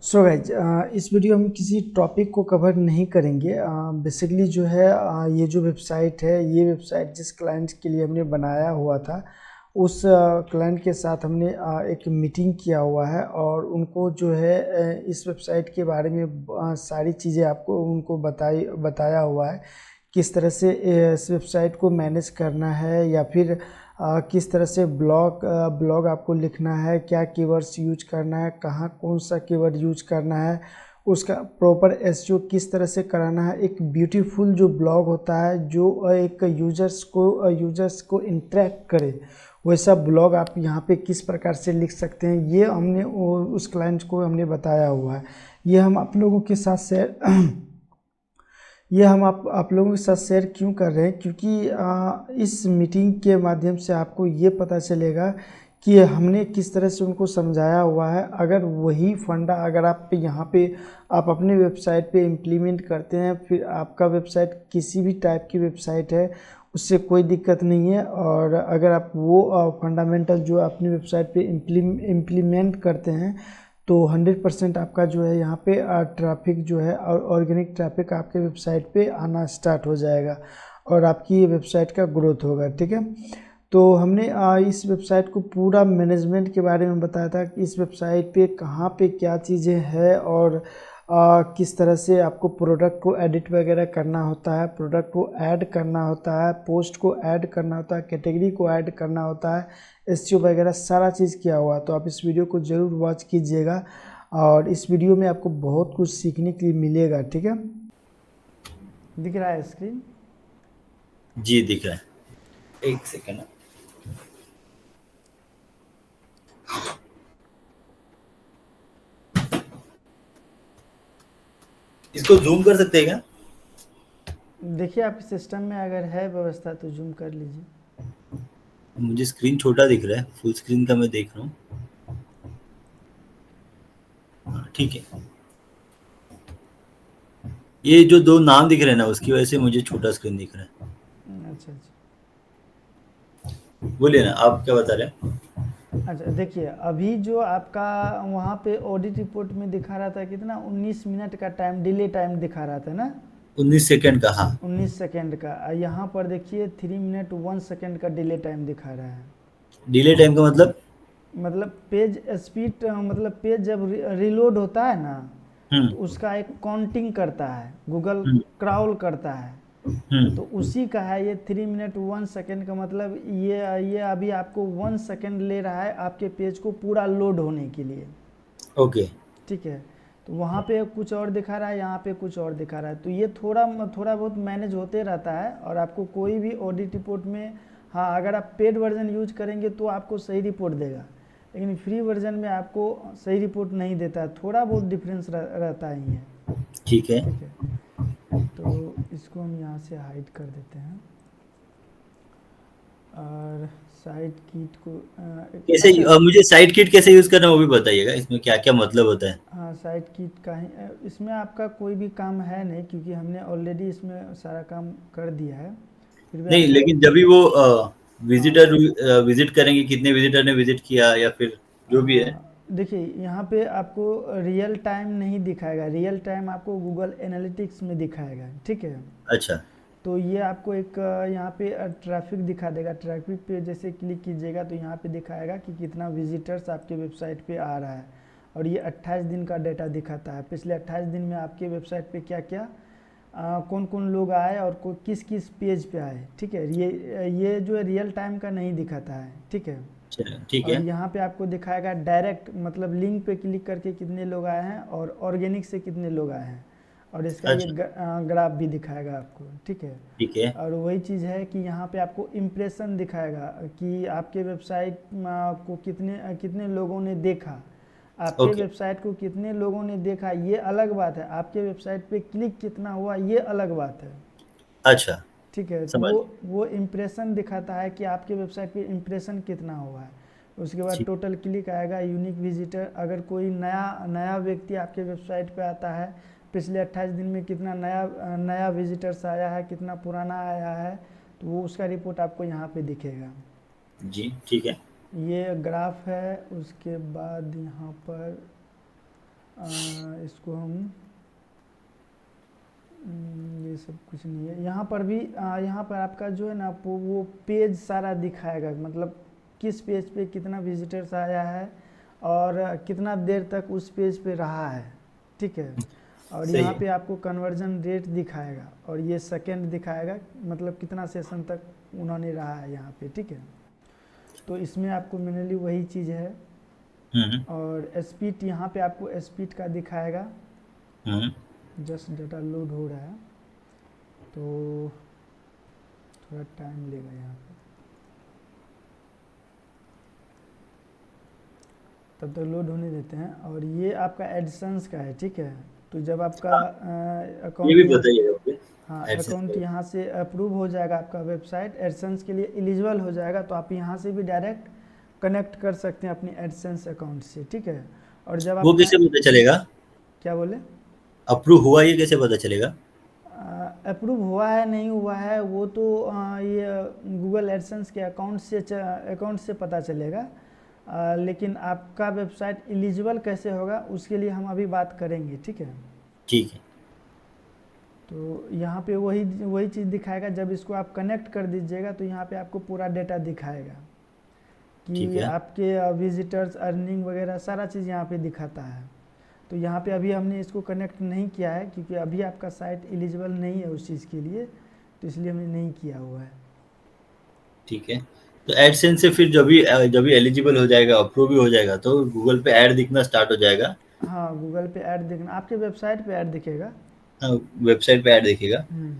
So guys इस video में किसी टॉपिक को कवर नहीं करेंगे। बेसिकली जो है ये जो वेबसाइट है, ये वेबसाइट जिस क्लाइंट के लिए हमने बनाया हुआ था उस क्लाइंट के साथ हमने एक मीटिंग किया हुआ है और उनको जो है इस वेबसाइट के बारे में सारी चीज़ें आपको उनको बताया हुआ है। किस तरह से इस वेबसाइट को मैनेज करना है या फिर किस तरह से ब्लॉग आपको लिखना है, क्या कीवर्ड्स यूज करना है, कहाँ कौन सा कीवर्ड यूज करना है, उसका प्रॉपर एसईओ किस तरह से कराना है। एक ब्यूटीफुल जो ब्लॉग होता है जो एक यूजर्स को इंटरेक्ट करे, वैसा ब्लॉग आप यहाँ पे किस प्रकार से लिख सकते हैं, ये हमने उस क्लाइंट को हमने बताया हुआ है। ये हम आप लोगों के साथ शेयर ये हम आप लोगों के साथ शेयर क्यों कर रहे हैं, क्योंकि इस मीटिंग के माध्यम से आपको ये पता चलेगा कि हमने किस तरह से उनको समझाया हुआ है। अगर वही फंडा अगर आप यहाँ पे आप अपने वेबसाइट पे इम्प्लीमेंट करते हैं, फिर आपका वेबसाइट किसी भी टाइप की वेबसाइट है उससे कोई दिक्कत नहीं है। और अगर आप वो फंडामेंटल जो अपनी वेबसाइट पे इम्प्लीमेंट करते हैं तो 100% आपका जो है यहाँ पे ट्रैफिक जो है और ऑर्गेनिक ट्रैफिक आपके वेबसाइट पे आना स्टार्ट हो जाएगा और आपकी वेबसाइट का ग्रोथ होगा। ठीक है, तो हमने इस वेबसाइट को पूरा मैनेजमेंट के बारे में बताया था कि इस वेबसाइट पे कहाँ पे क्या चीज़ें हैं और किस तरह से आपको प्रोडक्ट को एडिट वगैरह करना होता है, प्रोडक्ट को ऐड करना होता है, पोस्ट को ऐड करना होता है, कैटेगरी को ऐड करना होता है, एसईओ वगैरह सारा चीज़ किया हुआ है। तो आप इस वीडियो को ज़रूर वॉच कीजिएगा और इस वीडियो में आपको बहुत कुछ सीखने के लिए मिलेगा। ठीक है, दिख रहा है स्क्रीन? जी दिख रहा है। एक सेकंड। इसको जूम कर सकते हैं क्या? देखिए आपके सिस्टम में अगर है व्यवस्था तो जूम कर लीजिए। मुझे स्क्रीन छोटा दिख रहा है, फुल स्क्रीन का मैं देख रहा हूँ। हाँ, ठीक है। ये जो दो नाम दिख रहे हैं ना, उसकी वजह से मुझे छोटा स्क्रीन दिख रहा है। अच्छा अच्छा। बोलिए ना, आप क्या बता रहे हैं? अच्छा देखिए, अभी जो आपका वहाँ पे ऑडिट रिपोर्ट में दिखा रहा था कितना, 19 मिनट का टाइम डिले टाइम दिखा रहा था ना, 19 सेकंड का, हाँ। 19 सेकेंड का। यहाँ पर देखिए 3 मिनट 1 सेकेंड का डिले टाइम दिखा रहा है। डिले टाइम का मतलब? मतलब पेज स्पीड, मतलब पेज जब रिलोड होता है ना हम्म। तो उसका एक काउंटिंग करता है, गूगल हम्म। क्राउल करता है। तो हम्म। उसी का है ये 3 मिनट 1 सेकेंड का। मतलब ये अभी आपको 1 सेकेंड ले रहा है आपके पेज को पूरा लोड होने के लिए। ओके। ठीक है, तो वहाँ पे कुछ और दिखा रहा है, यहाँ पे कुछ और दिखा रहा है। तो ये थोड़ा थोड़ा बहुत मैनेज होते रहता है और आपको कोई भी ऑडिट रिपोर्ट में, हाँ अगर आप पेड वर्जन यूज करेंगे तो आपको सही रिपोर्ट देगा, लेकिन फ्री वर्जन में आपको सही रिपोर्ट नहीं देता है, थोड़ा बहुत डिफरेंस रहता ही है। ठीक है। ठीक है, तो इसको हम यहाँ से हाइड कर देते हैं और साइट किट को कैसे अच्छा। मुझे साइड किट कैसे यूज करना है वो भी बताइएगा, इसमें क्या क्या मतलब होता है? हाँ साइट किट का ही इसमें आपका कोई भी काम है नहीं, क्योंकि हमने ऑलरेडी इसमें सारा काम कर दिया है। फिर भी नहीं, आपको, लेकिन जब भी वो हाँ विजिटर विजिट करेंगे, कितने विजिटर ने विजिट किया या फिर जो भी है। देखिए यहाँ पे आपको रियल टाइम नहीं दिखाएगा, रियल टाइम आपको गूगल एनालिटिक्स में दिखाएगा। ठीक है, अच्छा। तो ये आपको एक यहाँ पे ट्रैफिक दिखा देगा। ट्रैफिक पे जैसे क्लिक कीजिएगा तो यहाँ पे दिखाएगा कि कितना विजिटर्स आपके वेबसाइट पे आ रहा है। और ये 28 दिन का डेटा दिखाता है, पिछले 28 दिन में आपके वेबसाइट पे क्या क्या कौन कौन लोग आए और किस किस पेज पे आए। ठीक है, ये जो है रियल टाइम का नहीं दिखाता है। ठीक है, चलो ठीक और है। यहाँ पे आपको दिखाएगा डायरेक्ट, मतलब लिंक पे क्लिक करके कितने लोग आए हैं और ऑर्गेनिक से कितने लोग आए हैं, और इसका ये अच्छा। ग्राफ भी दिखाएगा आपको। ठीक है, ठीक है। और वही चीज़ है कि यहाँ पे आपको इम्प्रेशन दिखाएगा कि आपके वेबसाइट को कितने कितने लोगों ने देखा। आपके ओके। वेबसाइट को कितने लोगों ने देखा ये अलग बात है, आपके वेबसाइट पे क्लिक कितना हुआ ये अलग बात है। अच्छा। ठीक है, तो समझ। वो इम्प्रेशन दिखाता है कि आपके वेबसाइट पे इम्प्रेशन कितना हुआ है। उसके बाद ठीक। टोटल क्लिक आएगा, यूनिक विजिटर, अगर कोई नया नया व्यक्ति आपके वेबसाइट पे आता है, पिछले 28 दिन में कितना नया विजिटर्स आया है, कितना पुराना आया है, तो वो उसका रिपोर्ट आपको यहाँ पे दिखेगा। जी ठीक है। ये ग्राफ है। उसके बाद यहाँ पर इसको हम ये सब कुछ नहीं है यहाँ पर भी। यहाँ पर आपका जो है ना वो पेज सारा दिखाएगा, मतलब किस पेज पे कितना विजिटर्स आया है और कितना देर तक उस पेज पे रहा है, ठीक है। और सही यहाँ है। पे आपको कन्वर्जन रेट दिखाएगा और ये सेकंड दिखाएगा, मतलब कितना सेशन तक उन्होंने रहा है यहाँ पे, ठीक है। तो इसमें आपको मेनली वही चीज़ है। हम्म और स्पीड यहाँ पे आपको स्पीड का दिखाएगा। हम्म जस्ट डाटा लोड हो रहा है तो थोड़ा टाइम लेगा यहाँ पे, तब तक लोड होने देते हैं। और ये आपका एडसेंस का है, ठीक है। तो जब आपका हाँ, ये अकाउंट भी यहाँ, बताइएगा मुझे। हाँ एडसेंस अकाउंट का। यहाँ से अप्रूव हो जाएगा, आपका वेबसाइट एडसेंस के लिए एलिजिबल हो जाएगा, तो आप यहाँ से भी डायरेक्ट कनेक्ट कर सकते हैं अपनी एडसेंस अकाउंट से, ठीक है। और जब वो आपका, कैसे पता चलेगा? क्या बोले, अप्रूव हुआ ये कैसे पता चलेगा? अप्रूव हुआ है नहीं हुआ है वो तो ये गूगल एडसेंस के अकाउंट से पता चलेगा। लेकिन आपका वेबसाइट एलिजिबल कैसे होगा उसके लिए हम अभी बात करेंगे, ठीक है। ठीक है। तो यहाँ पे वही वही चीज़ दिखाएगा, जब इसको आप कनेक्ट कर दीजिएगा तो यहाँ पे आपको पूरा डेटा दिखाएगा ठीक कि है। आपके विजिटर्स अर्निंग वगैरह सारा चीज़ यहाँ पे दिखाता है। तो यहाँ पे अभी हमने इसको कनेक्ट नहीं किया है क्योंकि अभी आपका साइट एलिजिबल नहीं है उस चीज़ के लिए, तो इसलिए हमने नहीं किया हुआ है। ठीक है। तो एडसेंस से फिर जब भी एलिजिबल हो जाएगा, अप्रूव भी हो जाएगा, तो गूगल पे ऐड दिखना स्टार्ट हो जाएगा। हाँ गूगल पे ऐड दिखना, आपके वेबसाइट पे ऐड दिखेगा। हाँ, वेबसाइट पे ऐड दिखेगा। हम्म।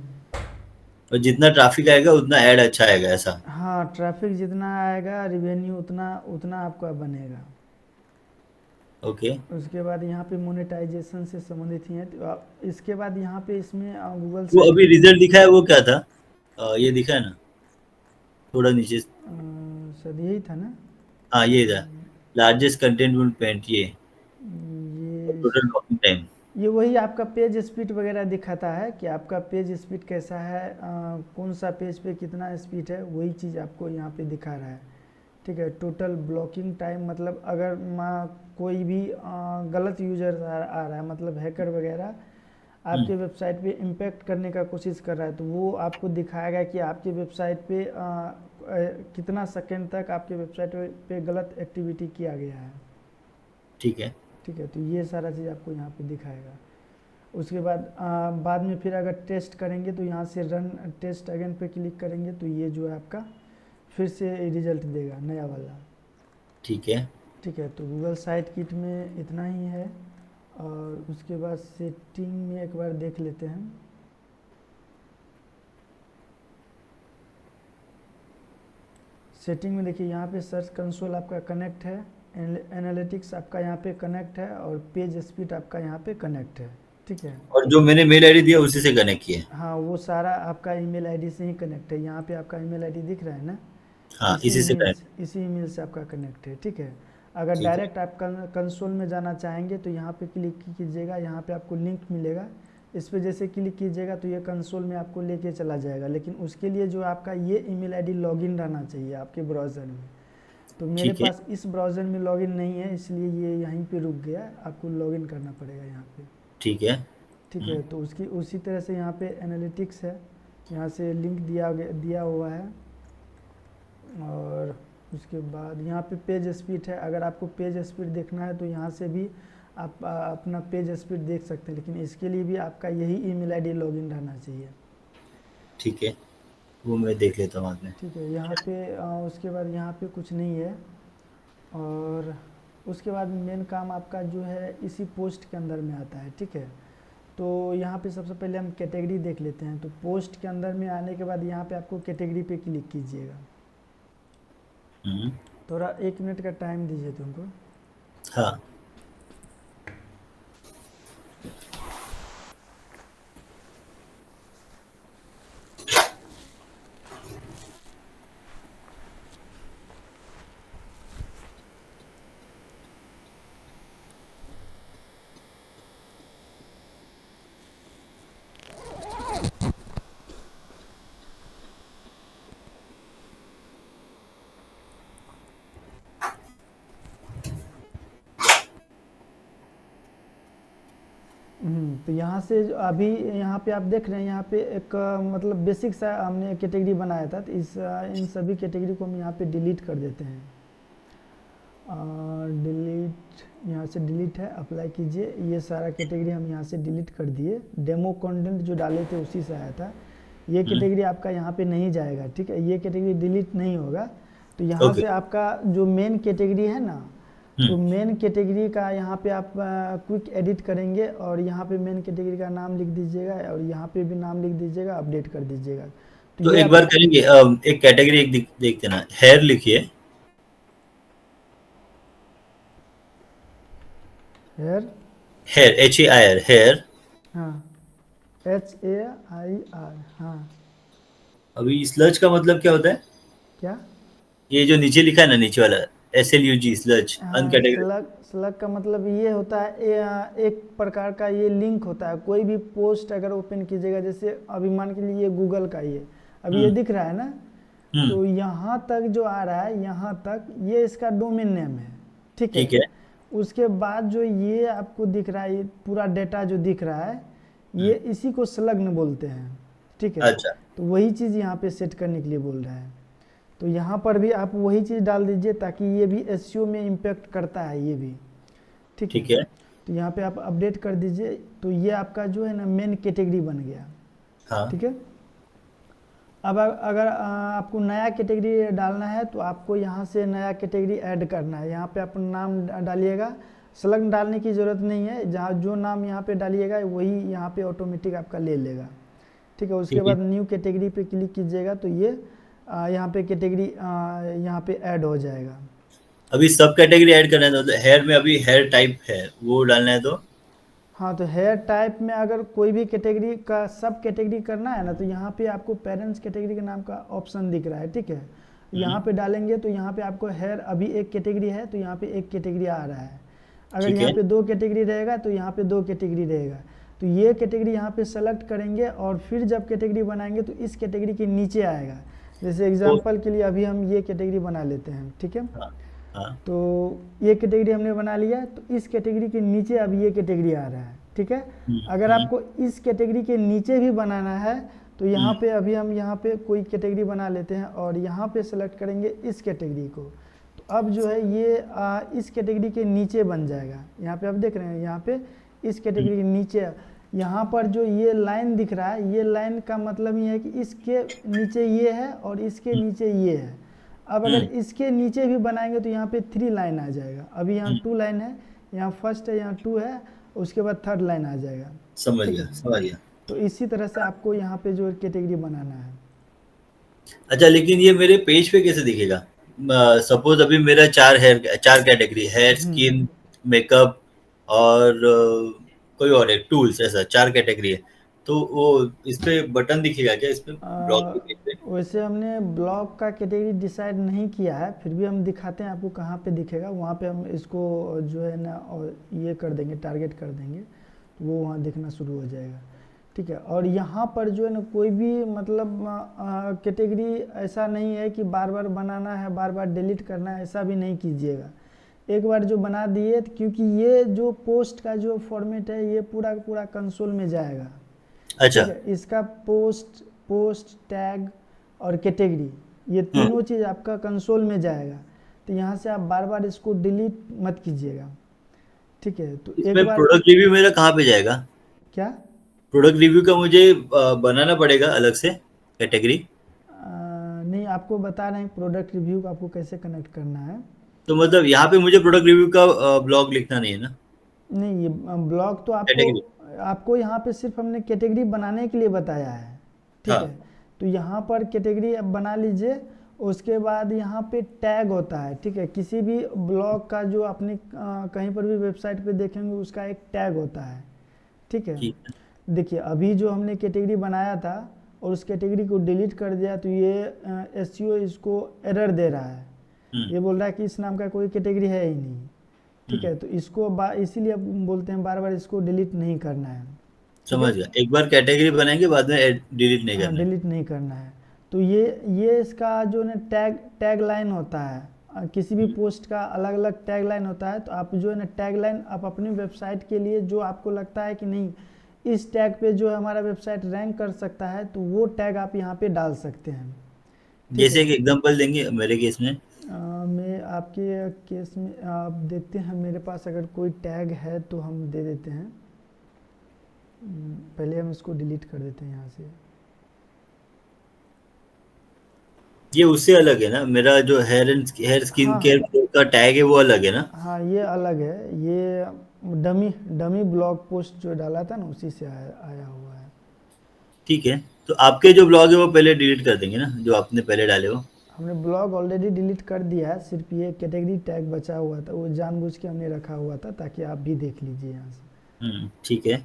और जितना ट्रैफिक आएगा उतना ऐड अच्छा आएगा, ऐसा? हाँ ट्रैफिक जितना आएगा रिवेन्यू उतना उतना आपका बनेगा। ओके। उसके बाद यहाँ पे मोनेटाइजेशन से संबंधित ही है, तो इसके बाद यहाँ पे इसमें गूगल वो साइट अभी रिजल्ट दिखा है, वो क्या था? ये दिखा है ना, थोड़ा नीचे। शायद यही था ना। हाँ, ये था। लार्जेस्ट कंटेंट पेंट, ये। और ये टोटल लॉगिंग टाइम। ये वही आपका पेज स्पीड वगैरह दिखाता है कि आपका पेज स्पीड कैसा है, कौन सा पेज पे कितना स्पीड है, वही चीज़ आपको यहाँ पे दिखा रहा है, ठीक है। टोटल ब्लॉकिंग टाइम, मतलब अगर कोई भी गलत यूजर आ रहा है, मतलब हैकर वगैरह हम्म आपके वेबसाइट पे इम्पेक्ट करने का कोशिश कर रहा है, तो वो आपको दिखाएगा कि आपके वेबसाइट पे कितना सेकंड तक आपके वेबसाइट पे गलत एक्टिविटी किया गया है, ठीक है। ठीक है। तो ये सारा चीज़ आपको यहाँ पे दिखाएगा। उसके बाद बाद में फिर अगर टेस्ट करेंगे तो यहाँ से रन टेस्ट अगेन पे क्लिक करेंगे तो ये जो है आपका फिर से रिजल्ट देगा नया वाला, ठीक है। ठीक है। तो गूगल साइट किट में इतना ही है। और उसके बाद सेटिंग में एक बार देख लेते हैं। सेटिंग में देखिए यहाँ पे सर्च कंसोल आपका कनेक्ट है, एनालिटिक्स आपका यहाँ पे कनेक्ट है और पेज स्पीड आपका यहाँ पे कनेक्ट है, ठीक है। और जो मैंने मेल आईडी दिया उसी से कनेक्ट किया है। हाँ वो सारा आपका ईमेल आईडी से ही कनेक्ट है, यहाँ पे आपका ईमेल आईडी दिख रहा है ना, हाँ, इसी से कनेक्ट। इसी ईमेल से आपका कनेक्ट है, ठीक है। अगर ठीक है। डायरेक्ट आप कंसोल में जाना चाहेंगे तो यहाँ पे क्लिक कीजिएगा, यहाँ पे आपको लिंक मिलेगा, इस पे जैसे क्लिक कीजिएगा तो ये कंसोल में आपको लेके चला जाएगा। लेकिन उसके लिए जो आपका ये ईमेल आईडी लॉगिन रहना चाहिए आपके ब्राउज़र में। तो मेरे ठीक है। पास इस ब्राउज़र में लॉगिन नहीं है, इसलिए ये यहीं पे रुक गया, आपको लॉगिन करना पड़ेगा यहाँ पे, ठीक है। ठीक है। तो उसकी उसी तरह से यहाँ पे एनालिटिक्स है, यहाँ से लिंक दिया हुआ है। और उसके बाद यहाँ पे पेज स्पीड है, अगर आपको पेज स्पीड देखना है तो यहाँ से भी आप अपना पेज स्पीड देख सकते हैं, लेकिन इसके लिए भी आपका यही ईमेल आईडी लॉगिन रहना चाहिए, ठीक है। वो मैं देख लेता हूँ बाद में। ठीक है। यहाँ पे उसके बाद यहाँ पे कुछ नहीं है। और उसके बाद मेन काम आपका जो है इसी पोस्ट के अंदर में आता है, ठीक है। तो यहाँ पे सबसे पहले हम कैटेगरी देख लेते हैं। तो पोस्ट के अंदर में आने के बाद यहाँ पे आपको कैटेगरी पे क्लिक कीजिएगा। हम्म। थोड़ा 1 मिनट का टाइम दीजिए तुमको। हाँ। तो यहाँ से अभी यहाँ पे आप देख रहे हैं, यहाँ पे एक मतलब बेसिक सा हमने कैटेगरी बनाया था, तो इन सभी कैटेगरी को हम यहाँ पे डिलीट कर देते हैं। डिलीट, यहाँ से डिलीट है, अप्लाई कीजिए। ये सारा कैटेगरी हम यहाँ से डिलीट कर दिए। डेमो कंटेंट जो डाले थे उसी से आया था। ये कैटेगरी आपका यहाँ पे नहीं जाएगा, ठीक है, ये कैटेगरी डिलीट नहीं होगा। तो यहाँ ओके। से आपका जो मेन कैटेगरी है ना, तो मेन कैटेगरी का यहाँ पे आप क्विक एडिट करेंगे और यहाँ पे मेन कैटेगरी का नाम लिख दीजिएगा और यहाँ पे भी नाम लिख दीजिएगा, अपडेट कर दीजिएगा। तो तो ये एक बार करेंगे, एक कैटेगरी एक देखते ना, हेयर लिखिए। Hair, hair, HAIR, hair. हाँ, HAIR, हाँ। अभी स्लज का मतलब क्या होता है? क्या? ये जो नीचे लिखा है ना, नीचे वाला, SLUG, स्लज, हाँ, अनकैटेगरी। स्लग, स्लग का मतलब ये होता है, एक प्रकार का ये लिंक होता है। कोई भी पोस्ट अगर ओपन कीजिएगा, जैसे अभी मान के लिए गूगल का ये अभी ये हम्म। दिख रहा है ना, हम्म। तो यहाँ तक जो आ रहा है, यहाँ तक ये इसका डोमेन नेम है, ठीक है। ठीक है। उसके बाद जो ये आपको दिख रहा है, ये पूरा डेटा जो दिख रहा है, ये इसी को संलग्न बोलते हैं, ठीक है। अच्छा। तो वही चीज़ यहाँ पे सेट करने के लिए बोल रहा है। तो यहाँ पर भी आप वही चीज़ डाल दीजिए, ताकि ये भी एसईओ में इम्पेक्ट करता है ये भी, ठीक है। ठीक है। तो यहाँ पे आप अपडेट कर दीजिए, तो ये आपका जो है ना मेन कैटेगरी बन गया, हाँ। ठीक है। अब अगर आपको नया कैटेगरी डालना है, तो आपको यहाँ से नया कैटेगरी ऐड करना है। यहाँ पे अपना नाम डालिएगा, संलग्न डालने की ज़रूरत नहीं है, जहाँ जो नाम यहाँ पे डालिएगा वही यहाँ पे ऑटोमेटिक आपका ले लेगा, ठीक है। उसके ठीक है। बाद न्यू कैटेगरी पे क्लिक कीजिएगा, तो ये यहाँ पे कैटेगरी यहाँ पे ऐड हो जाएगा। अभी सब कैटेगरी ऐड करना है, तो मतलब हेयर में अभी हेयर टाइप है वो डालना है, तो हाँ, तो हेयर टाइप में अगर कोई भी कैटेगरी का सब कैटेगरी करना है ना, तो यहाँ पे आपको पेरेंट्स कैटेगरी के नाम का ऑप्शन दिख रहा है, ठीक है। यहाँ पे डालेंगे तो यहाँ पे आपको हेयर अभी एक कैटेगरी है, तो यहाँ पे एक कैटेगरी आ रहा है। अगर ठीक यहाँ है। पे दो कैटेगरी रहेगा, तो यहाँ पे दो कैटेगरी रहेगा। तो ये कैटेगरी यहाँ पे सेलेक्ट करेंगे और फिर जब कैटेगरी बनाएंगे तो इस कैटेगरी के नीचे आएगा। जैसे ओ, एग्जाम्पल के लिए अभी हम ये कैटेगरी बना लेते हैं, ठीक है। हाँ। हाँ। तो ये कैटेगरी हमने बना लिया, तो इस कैटेगरी के नीचे अब ये कैटेगरी आ रहा है, ठीक है। अगर हम्म। आपको इस कैटेगरी के नीचे भी बनाना है, तो यहाँ हम्म। पे अभी हम यहाँ पे कोई कैटेगरी बना लेते हैं और यहाँ पे सेलेक्ट करेंगे इस कैटेगरी को। तो अब जो है ये इस कैटेगरी के नीचे बन जाएगा। यहाँ पे आप देख रहे हैं, यहाँ पे इस कैटेगरी के नीचे, यहाँ पर जो ये लाइन दिख रहा है, ये लाइन का मतलब ये है कि इसके नीचे ये है और इसके नीचे ये है। अब अगर इसके नीचे भी बनाएंगे तो यहाँ पे 3 लाइन आ जाएगा। अभी यहाँ 2 लाइन है, यहाँ फर्स्ट है, यहाँ 2 है, उसके बाद 3rd लाइन आ जाएगा, समझ ठीक गया, है। समझ गया। तो इसी तरह से आपको यहाँ पे जो कैटेगरी बनाना है। अच्छा, लेकिन ये मेरे पेज पे कैसे दिखेगा? सपोज अभी मेरा चार कैटेगरी, हेयर, स्किन, मेकअप और कोई और है, टूल्स, ऐसा 4 कैटेगरी है। तो वो इस पे बटन दिखेगा क्या, इस पे ब्लॉग के पेज पे? वैसे हमने ब्लॉग का कैटेगरी डिसाइड नहीं किया है, फिर भी हम दिखाते हैं आपको कहाँ पे दिखेगा। वहाँ पे हम इसको जो है ना और ये कर देंगे, टारगेट कर देंगे, तो वो वहाँ दिखना शुरू हो जाएगा, ठीक है। और यहाँ पर जो है ना कोई भी मतलब कैटेगरी ऐसा नहीं है कि बार बार बनाना है, बार बार डिलीट करना है, ऐसा भी नहीं कीजिएगा। एक बार जो बना दिए, क्योंकि ये जो पोस्ट का जो फॉर्मेट है, ये पूरा का पूरा कंसोल में जाएगा, अच्छा। ठीक है। इसका पोस्ट, टैग और कैटेगरी, ये हम्म। तीनों चीज़ आपका कंसोल में जाएगा। तो यहाँ से आप बार बार इसको डिलीट मत कीजिएगा, ठीक है। तो एक इसमें बार प्रोडक्ट रिव्यू मेरा कहाँ पे जाएगा? क्या, प्रोडक्ट रिव्यू का मुझे बनाना पड़ेगा अलग से कैटेगरी? नहीं, आपको बता रहे हैं प्रोडक्ट रिव्यू को आपको कैसे कनेक्ट करना है। तो मतलब यहाँ पे मुझे प्रोडक्ट रिव्यू का ब्लॉग लिखना नहीं है ना? नहीं, ये ब्लॉग तो आपको कैटेगरी। आपको यहाँ पे सिर्फ हमने कैटेगरी बनाने के लिए बताया है, ठीक है। हाँ। तो यहाँ पर कैटेगरी आप बना लीजिए। उसके बाद यहाँ पे टैग होता है, ठीक है। किसी भी ब्लॉग का जो अपने कहीं पर भी वेबसाइट पे देखेंगे, उसका एक टैग होता है, ठीक है। ठीक है। देखिए अभी जो हमने कैटेगरी बनाया था और उस कैटेगरी को डिलीट कर दिया, तो ये एसईओ इसको एरर दे रहा है। हम्म। ये बोल रहा है कि इस नाम का कोई कैटेगरी है ही नहीं, ठीक हम्म। है। तो इसको इसीलिए हम बोलते हैं बार बार इसको डिलीट नहीं करना है, ठीक है। समझ गया, एक बार कैटेगरी बनाएंगे, बाद में डिलीट नहीं हाँ, करना है। डिलीट नहीं करना है। तो ये इसका जो ना टैग लाइन होता है, किसी भी पोस्ट का अलग अलग टैगलाइन होता है, तो आप जो है ना टैगलाइन आप अपनी वेबसाइट के लिए जो आपको लगता है कि नहीं इस टैग पे जो है हमारा वेबसाइट रैंक कर सकता है, तो वो टैग आप यहाँ पे डाल सकते हैं। ठीक जैसे है। एक एग्जांपल देंगे मेरे केस में? मैं आपके केस में आप देखते हैं, मेरे पास अगर कोई टैग है तो हम दे देते हैं। पहले हम इसको डिलीट कर देते हैं यहाँ से। ये उससे अलग है ना, मेरा जो हेयर स्किन हाँ केयर का टैग है वो अलग है ना? हाँ, ये अलग है। ये डमी डमी ब्लॉग पोस्ट जो डाला था ना उसी से आया हुआ है। ठीक है, तो आपके जो ब्लॉग है वो पहले डिलीट कर देंगे ना, जो आपने पहले डाले हो? हमने ब्लॉग ऑलरेडी डिलीट कर दिया है, सिर्फ ये कैटेगरी टैग बचा हुआ था, वो जानबूझ के हमने रखा हुआ था ताकि आप भी देख लीजिए यहाँ से। ठीक है।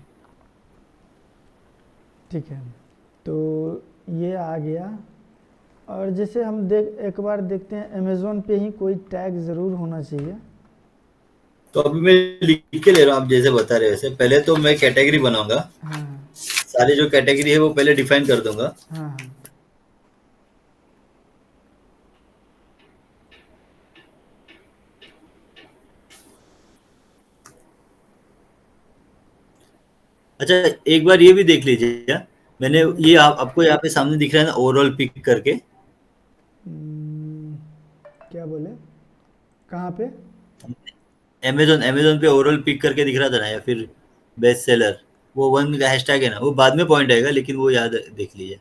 ठीक है, तो ये आ गया। और जैसे हम एक बार देखते हैं, अमेज़ोन पे ही कोई टैग ज़रूर होना चाहिए। तो अभी मैं लिख के ले रहा हूँ, आप जैसे बता रहे वैसे। पहले तो मैं कैटेगरी बनाऊंगा, हाँ सारी जो कैटेगरी है वो पहले डिफाइन कर दूंगा। हाँ हाँ। अच्छा, एक बार ये भी देख लीजिए, मैंने हम्म, ये आपको यहाँ पे सामने दिख रहा है ना, ओवरऑल पिक करके? हम्म, क्या बोले, कहाँ पे? अमेज़न अमेज़न पे ओवरऑल पिक करके दिख रहा था ना, या फिर बेस्ट सेलर, वो वन का हैशटैग है ना, वो बाद में पॉइंट आएगा, लेकिन वो याद देख लीजिए।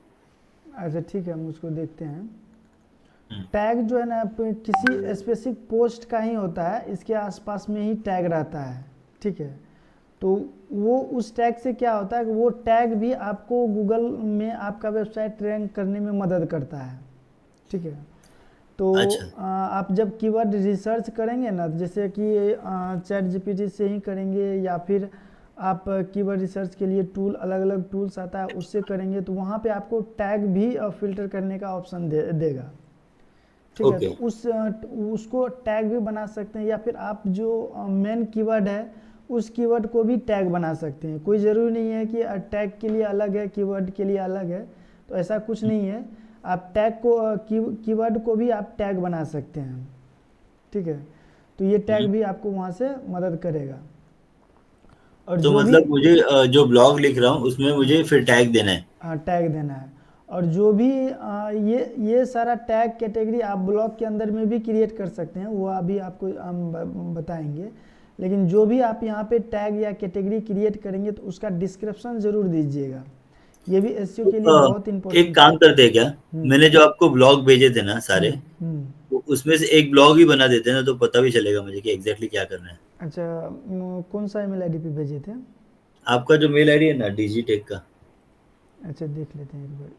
अच्छा ठीक है, हम उसको देखते हैं। हुँ, टैग जो है ना किसी स्पेसिफिक पोस्ट का ही होता है, इसके आसपास में ही टैग रहता है। ठीक है, तो वो उस टैग से क्या होता है कि वो टैग भी आपको गूगल में आपका वेबसाइट रैंक करने में मदद करता है। ठीक है, तो अच्छा, आप जब कीवर्ड रिसर्च करेंगे ना, जैसे कि चैट जीपीटी से ही करेंगे या फिर आप कीवर्ड रिसर्च के लिए टूल अलग अलग टूल्स आता है उससे करेंगे, तो वहाँ पे आपको टैग भी फिल्टर करने का ऑप्शन देगा। ठीक है, ओके, तो उसको टैग भी बना सकते हैं, या फिर आप जो मेन कीवर्ड है उस कीवर्ड को भी टैग बना सकते हैं। कोई ज़रूरी नहीं है कि टैग के लिए अलग है कीवर्ड के लिए अलग है, तो ऐसा कुछ नहीं है। आप टैग को कीवर्ड को भी आप टैग बना सकते हैं। ठीक है, तो ये टैग हुँ। भी आपको वहाँ से मदद करेगा। और तो जो भी मतलब मुझे जो ब्लॉग लिख रहा हूँ उसमें मुझे फिर टैग देना है? टैग देना है। और जो भी ये सारा टैग कैटेगरी आप ब्लॉग के अंदर में भी क्रिएट कर सकते हैं, वो अभी आपको हम बताएंगे। लेकिन जो भी आप यहाँ पे टैग या कैटेगरी क्रिएट करेंगे तो उसका डिस्क्रिप्शन ज़रूर दीजिएगा। ये भी एसईओ के लिए तो बहुत एक इंपॉर्टेंट है। काम करते हैं क्या, हम्म मैंने जो आपको ब्लॉग भेजे थे ना सारे, हम्म। तो उसमें से एक ब्लॉग ही बना देते हैं ना, तो पता भी चलेगा मुझे कि एग्जैक्टली क्या करना है। अच्छा, कौन सा ईमेल आईडी पे भेजे थे? आपका जो मेल आईडी है ना, डिजीटेक का, अच्छा देख लेते हैं एक बार।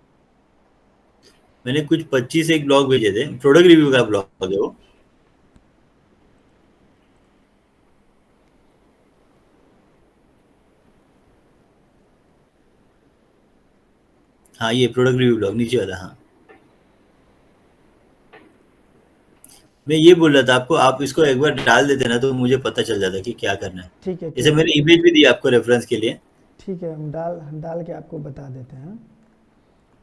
मैंने कुछ 25 एक ब्लॉग भेजे थे, प्रोडक्ट रिव्यू का ब्लॉग है वो। हाँ, ये प्रोडक्ट रिव्यू ब्लॉग नीचे वाला, हाँ। मैं ये बोल रहा था आपको, आप इसको एक बार डाल देते ना तो मुझे पता चल जाता कि क्या करना है। ठीक है जैसे ठीक है। मैंने इमेज भी दी आपको रेफरेंस के लिए। ठीक है, हम डाल डाल के आपको बता देते हैं।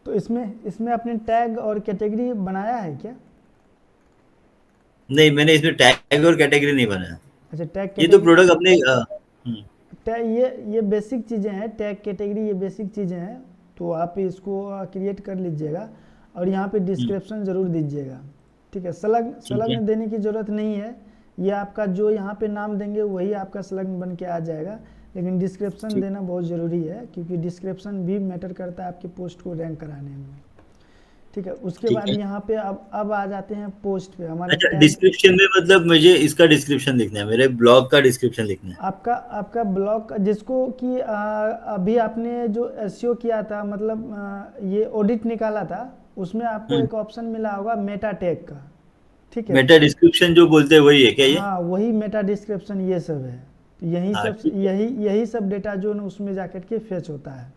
तो इसमें इसमें आपने टैग और कैटेगरी बनाया है क्या? नहीं, मैंने इसमें टैग और कैटेगरी नहीं बनाया। अच्छा, टैग ये तो कैटेगरी। प्रोडक्ट अपने टैग ये बेसिक चीज़ें हैं, टैग कैटेगरी ये बेसिक चीज़ें हैं। तो आप इसको क्रिएट कर लीजिएगा और यहाँ पे हम्म, डिस्क्रिप्शन ज़रूर दीजिएगा। ठीक है, ठीक है, संलग्न देने की ज़रूरत नहीं है। ये आपका जो यहाँ पे नाम देंगे वही आपका संलग्न बन के आ जाएगा। लेकिन डिस्क्रिप्शन ठीक, देना बहुत ज़रूरी है, क्योंकि डिस्क्रिप्शन भी मैटर करता है आपके पोस्ट को रैंक कराने में। ठीक है, उसके ठीक बाद है। यहाँ पे अब आ जाते हैं पोस्ट पे हमारा अच्छा, टैग। डिस्क्रिप्शन में मतलब मुझे इसका डिस्क्रिप्शन लिखना है, मेरे ब्लॉग का डिस्क्रिप्शन लिखना है? आपका आपका ब्लॉग जिसको कि अभी आपने जो एसईओ किया था, मतलब ये ऑडिट निकाला था, उसमें आपको हम्म, एक ऑप्शन मिला होगा मेटा टैग का। ठीक है, मेटा डिस्क्रिप्शन जो बोलते हैं वही है क्या ये? हाँ वही मेटा डिस्क्रिप्शन ये सब है। तो हाँ, ठीक है। यही सब डेटा जो है ना उसमें जाकर के फेच होता है।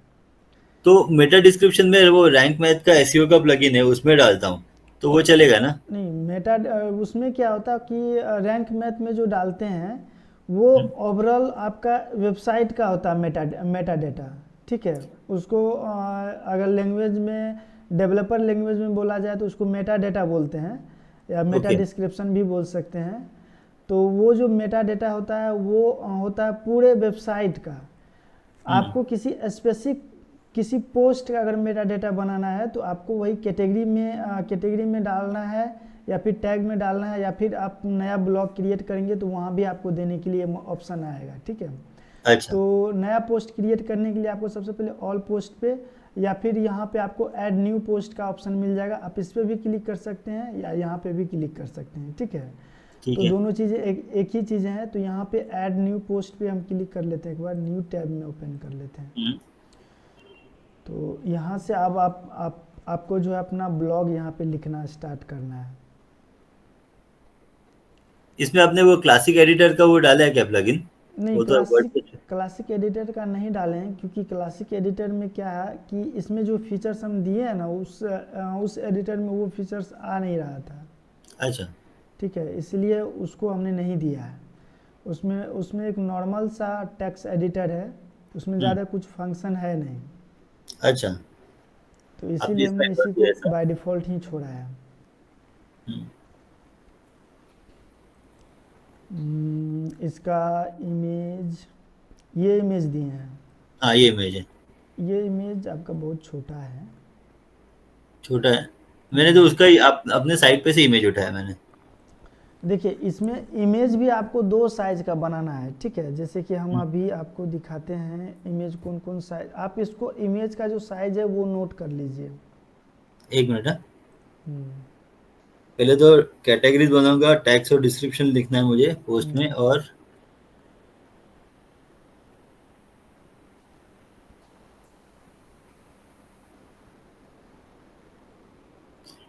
तो मेटा डिस्क्रिप्शन में वो रैंक मैथ का एसईओ का प्लगइन है, उसमें डालता हूँ तो वो चलेगा ना? नहीं, उसमें क्या होता है कि रैंक मैथ में जो डालते हैं वो हम्म, ओवरऑल आपका वेबसाइट का होता है मेटा डेटा। ठीक है, उसको अगर लैंग्वेज में डेवलपर लैंग्वेज में बोला जाए तो उसको मेटा डेटा बोलते हैं। या मेटा ओके। डिस्क्रिप्शन भी बोल सकते हैं। तो वो जो मेटा डेटा होता है वो होता है पूरे वेबसाइट का। हम्म। आपको किसी पोस्ट का अगर मेटा डेटा बनाना है तो आपको वही कैटेगरी में डालना है, या फिर टैग में डालना है, या फिर आप नया ब्लॉग क्रिएट करेंगे तो वहाँ भी आपको देने के लिए ऑप्शन आएगा, ठीक है। अच्छा। तो नया पोस्ट क्रिएट करने के लिए आपको सबसे पहले ऑल पोस्ट पे, या फिर यहाँ पे आपको ऐड न्यू पोस्ट का ऑप्शन मिल जाएगा, आप इस पर भी क्लिक कर सकते हैं या यहाँ पे भी क्लिक कर सकते हैं, ठीक है। ठीक तो है। दोनों चीज़ें एक ही चीज़ें हैं। तो यहाँ पे ऐड न्यू पोस्ट पे हम क्लिक कर लेते हैं, एक बार न्यू टैब में ओपन कर लेते हैं। हम्म। तो यहाँ से अब आपको जो है अपना ब्लॉग यहाँ पे लिखना स्टार्ट करना है। इसमें आपने वो क्लासिक एडिटर का वो डाला है क्या प्लगइन? नहीं, वो तो वर्ड क्लासिक एडिटर का नहीं डाले हैं, क्योंकि क्लासिक एडिटर में क्या है कि इसमें जो फीचर्स हम दिए हैं ना उस एडिटर में वो फीचर्स आ नहीं रहा था, अच्छा। ठीक है, इसलिए उसको हमने नहीं दिया है। उसमें उसमें एक नॉर्मल सा टेक्स्ट एडिटर है, उसमें हम्म। ज़्यादा कुछ फंक्शन है नहीं, अच्छा। तो आपने इसीलिए इसका हमने एक बार इसी दिया को ऐसा। बाय डिफ़ॉल्ट ही छोड़ा है। हम्म। इसका इमेज, ये इमेज दिए हैं। हाँ, ये इमेज है। ये इमेज आपका बहुत छोटा है। छोटा है। मैंने तो उसका ही आप अपने साइट पे से इमेज उठाया मैंने। देखिए इसमें इमेज भी आपको दो साइज का बनाना है, ठीक है। जैसे कि हम हम्म। अभी आपको दिखाते हैं इमेज कौन कौन साइज, आप इसको इमेज का जो साइज है वो नोट कर लीजिए। एक मिनट। हाँ, हम्म, पहले तो कैटेगरीज बनाऊंगा, टैग्स और डिस्क्रिप्शन लिखना है मुझे पोस्ट में, हम्म। और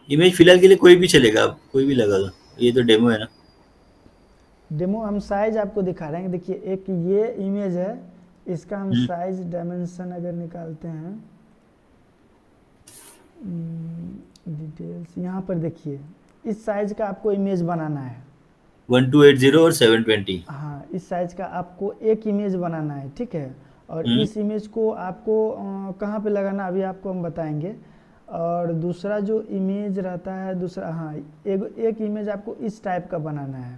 इमेज फिलहाल के लिए कोई भी चलेगा, आप कोई भी लगा दो। ये तो डेमो है ना। डेमो हम साइज आपको दिखा रहे हैं। देखिए एक ये इमेज है, इसका हम हम्म। साइज डायमेंशन अगर निकालते हैं, डिटेल्स यहाँ पर देखिए, इस साइज का आपको इमेज बनाना है। 1280 और 720। हाँ, इस साइज का आपको एक इमेज बनाना है, ठीक है। और हम्म। इस इमेज को आपको कहाँ पे लगाना अभी आपको हम बताएंगे। और दूसरा जो इमेज रहता है दूसरा, हाँ, एक इमेज आपको इस टाइप का बनाना है।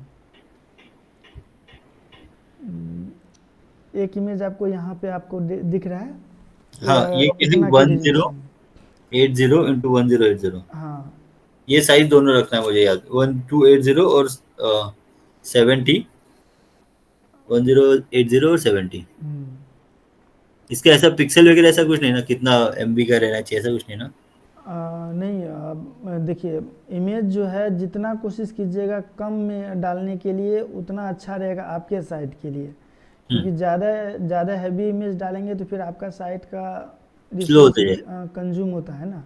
एक इमेज आपको यहाँ पे आपको दिख रहा है, हाँ, ये किसी इतना की 1080 रेजोल्यूशन। इंटू 1080। हाँ। ये साइज दोनों रखना है मुझे याद, 1280 और 70, 1080 और 70। हम्म। इसका ऐसा पिक्सल वगैरह ऐसा कुछ नहीं ना, कितना एमबी का रहना चाहिए, ऐसा कुछ नहीं ना? नहीं, देखिए इमेज जो है जितना कोशिश कीजिएगा कम में डालने के लिए उतना अच्छा रहेगा आपके साइट के लिए, हम्म। क्योंकि ज़्यादा ज़्यादा हैवी इमेज डालेंगे तो फिर आपका साइट का स्लो रिसोर्स होते भी जाए। कंज्यूम होता है ना।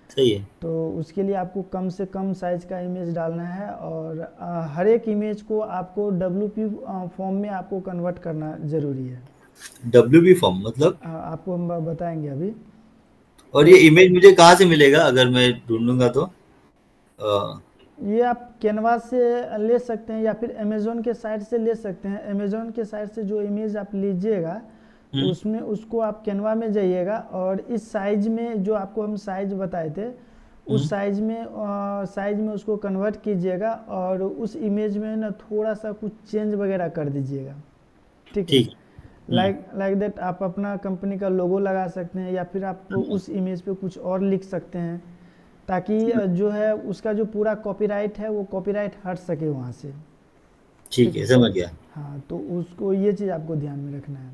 सही है। तो उसके लिए आपको कम से कम साइज का इमेज डालना है, और हर एक इमेज को आपको WP फॉर्म में आपको कन्वर्ट करना ज़रूरी है। डब्ल्यू फॉर्म मतलब? आपको हम बताएंगे अभी। और तो ये इमेज मुझे कहाँ से मिलेगा अगर मैं ढूंढूंगा तो? ये आप कैनवा से ले सकते हैं, या फिर अमेज़ोन के साइट से ले सकते हैं। अमेज़ोन के साइट से जो इमेज आप लीजिएगा तो हम्म। उसमें उसको आप कैनवा में जाइएगा, और इस साइज में जो आपको हम साइज बताए थे उस हम्म। साइज में उसको कन्वर्ट कीजिएगा, और उस इमेज में ना थोड़ा सा कुछ चेंज वगैरह कर दीजिएगा, ठीक है। ठीक है। हम्म। लाइक लाइक दैट आप अपना कंपनी का लोगो लगा सकते हैं, या फिर आप हम्म। उस इमेज पे कुछ और लिख सकते हैं, ताकि जो है उसका जो पूरा कॉपीराइट है वो कॉपीराइट हट सके वहाँ से, ठीक ठीक है, है। समझ गया। हाँ, तो उसको ये चीज़ आपको ध्यान में रखना है,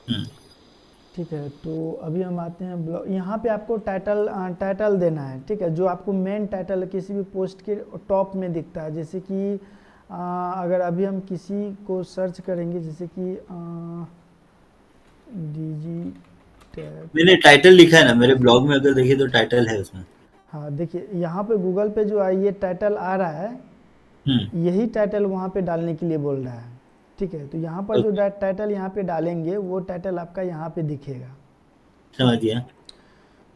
हम्म। ठीक है। तो अभी हम आते हैं ब्लॉग, यहाँ पे आपको टाइटल देना है, ठीक है, जो आपको मेन टाइटल किसी भी पोस्ट के टॉप में दिखता है। जैसे कि अगर अभी हम किसी को सर्च करेंगे, जैसे कि डिजी टैग। मैंने टाइटल लिखा है ना मेरे ब्लॉग में, अगर देखिए तो टाइटल है उसमें। हाँ, देखिए यहाँ पे गूगल पे जो है ये टाइटल आ रहा है, हम्म। यही टाइटल वहाँ पे डालने के लिए बोल रहा है, ठीक है। तो यहाँ पर जो ओके। टाइटल यहाँ पे डालेंगे वो टाइटल आपका यहाँ पे दिखेगा, ठीक समझ है। गया।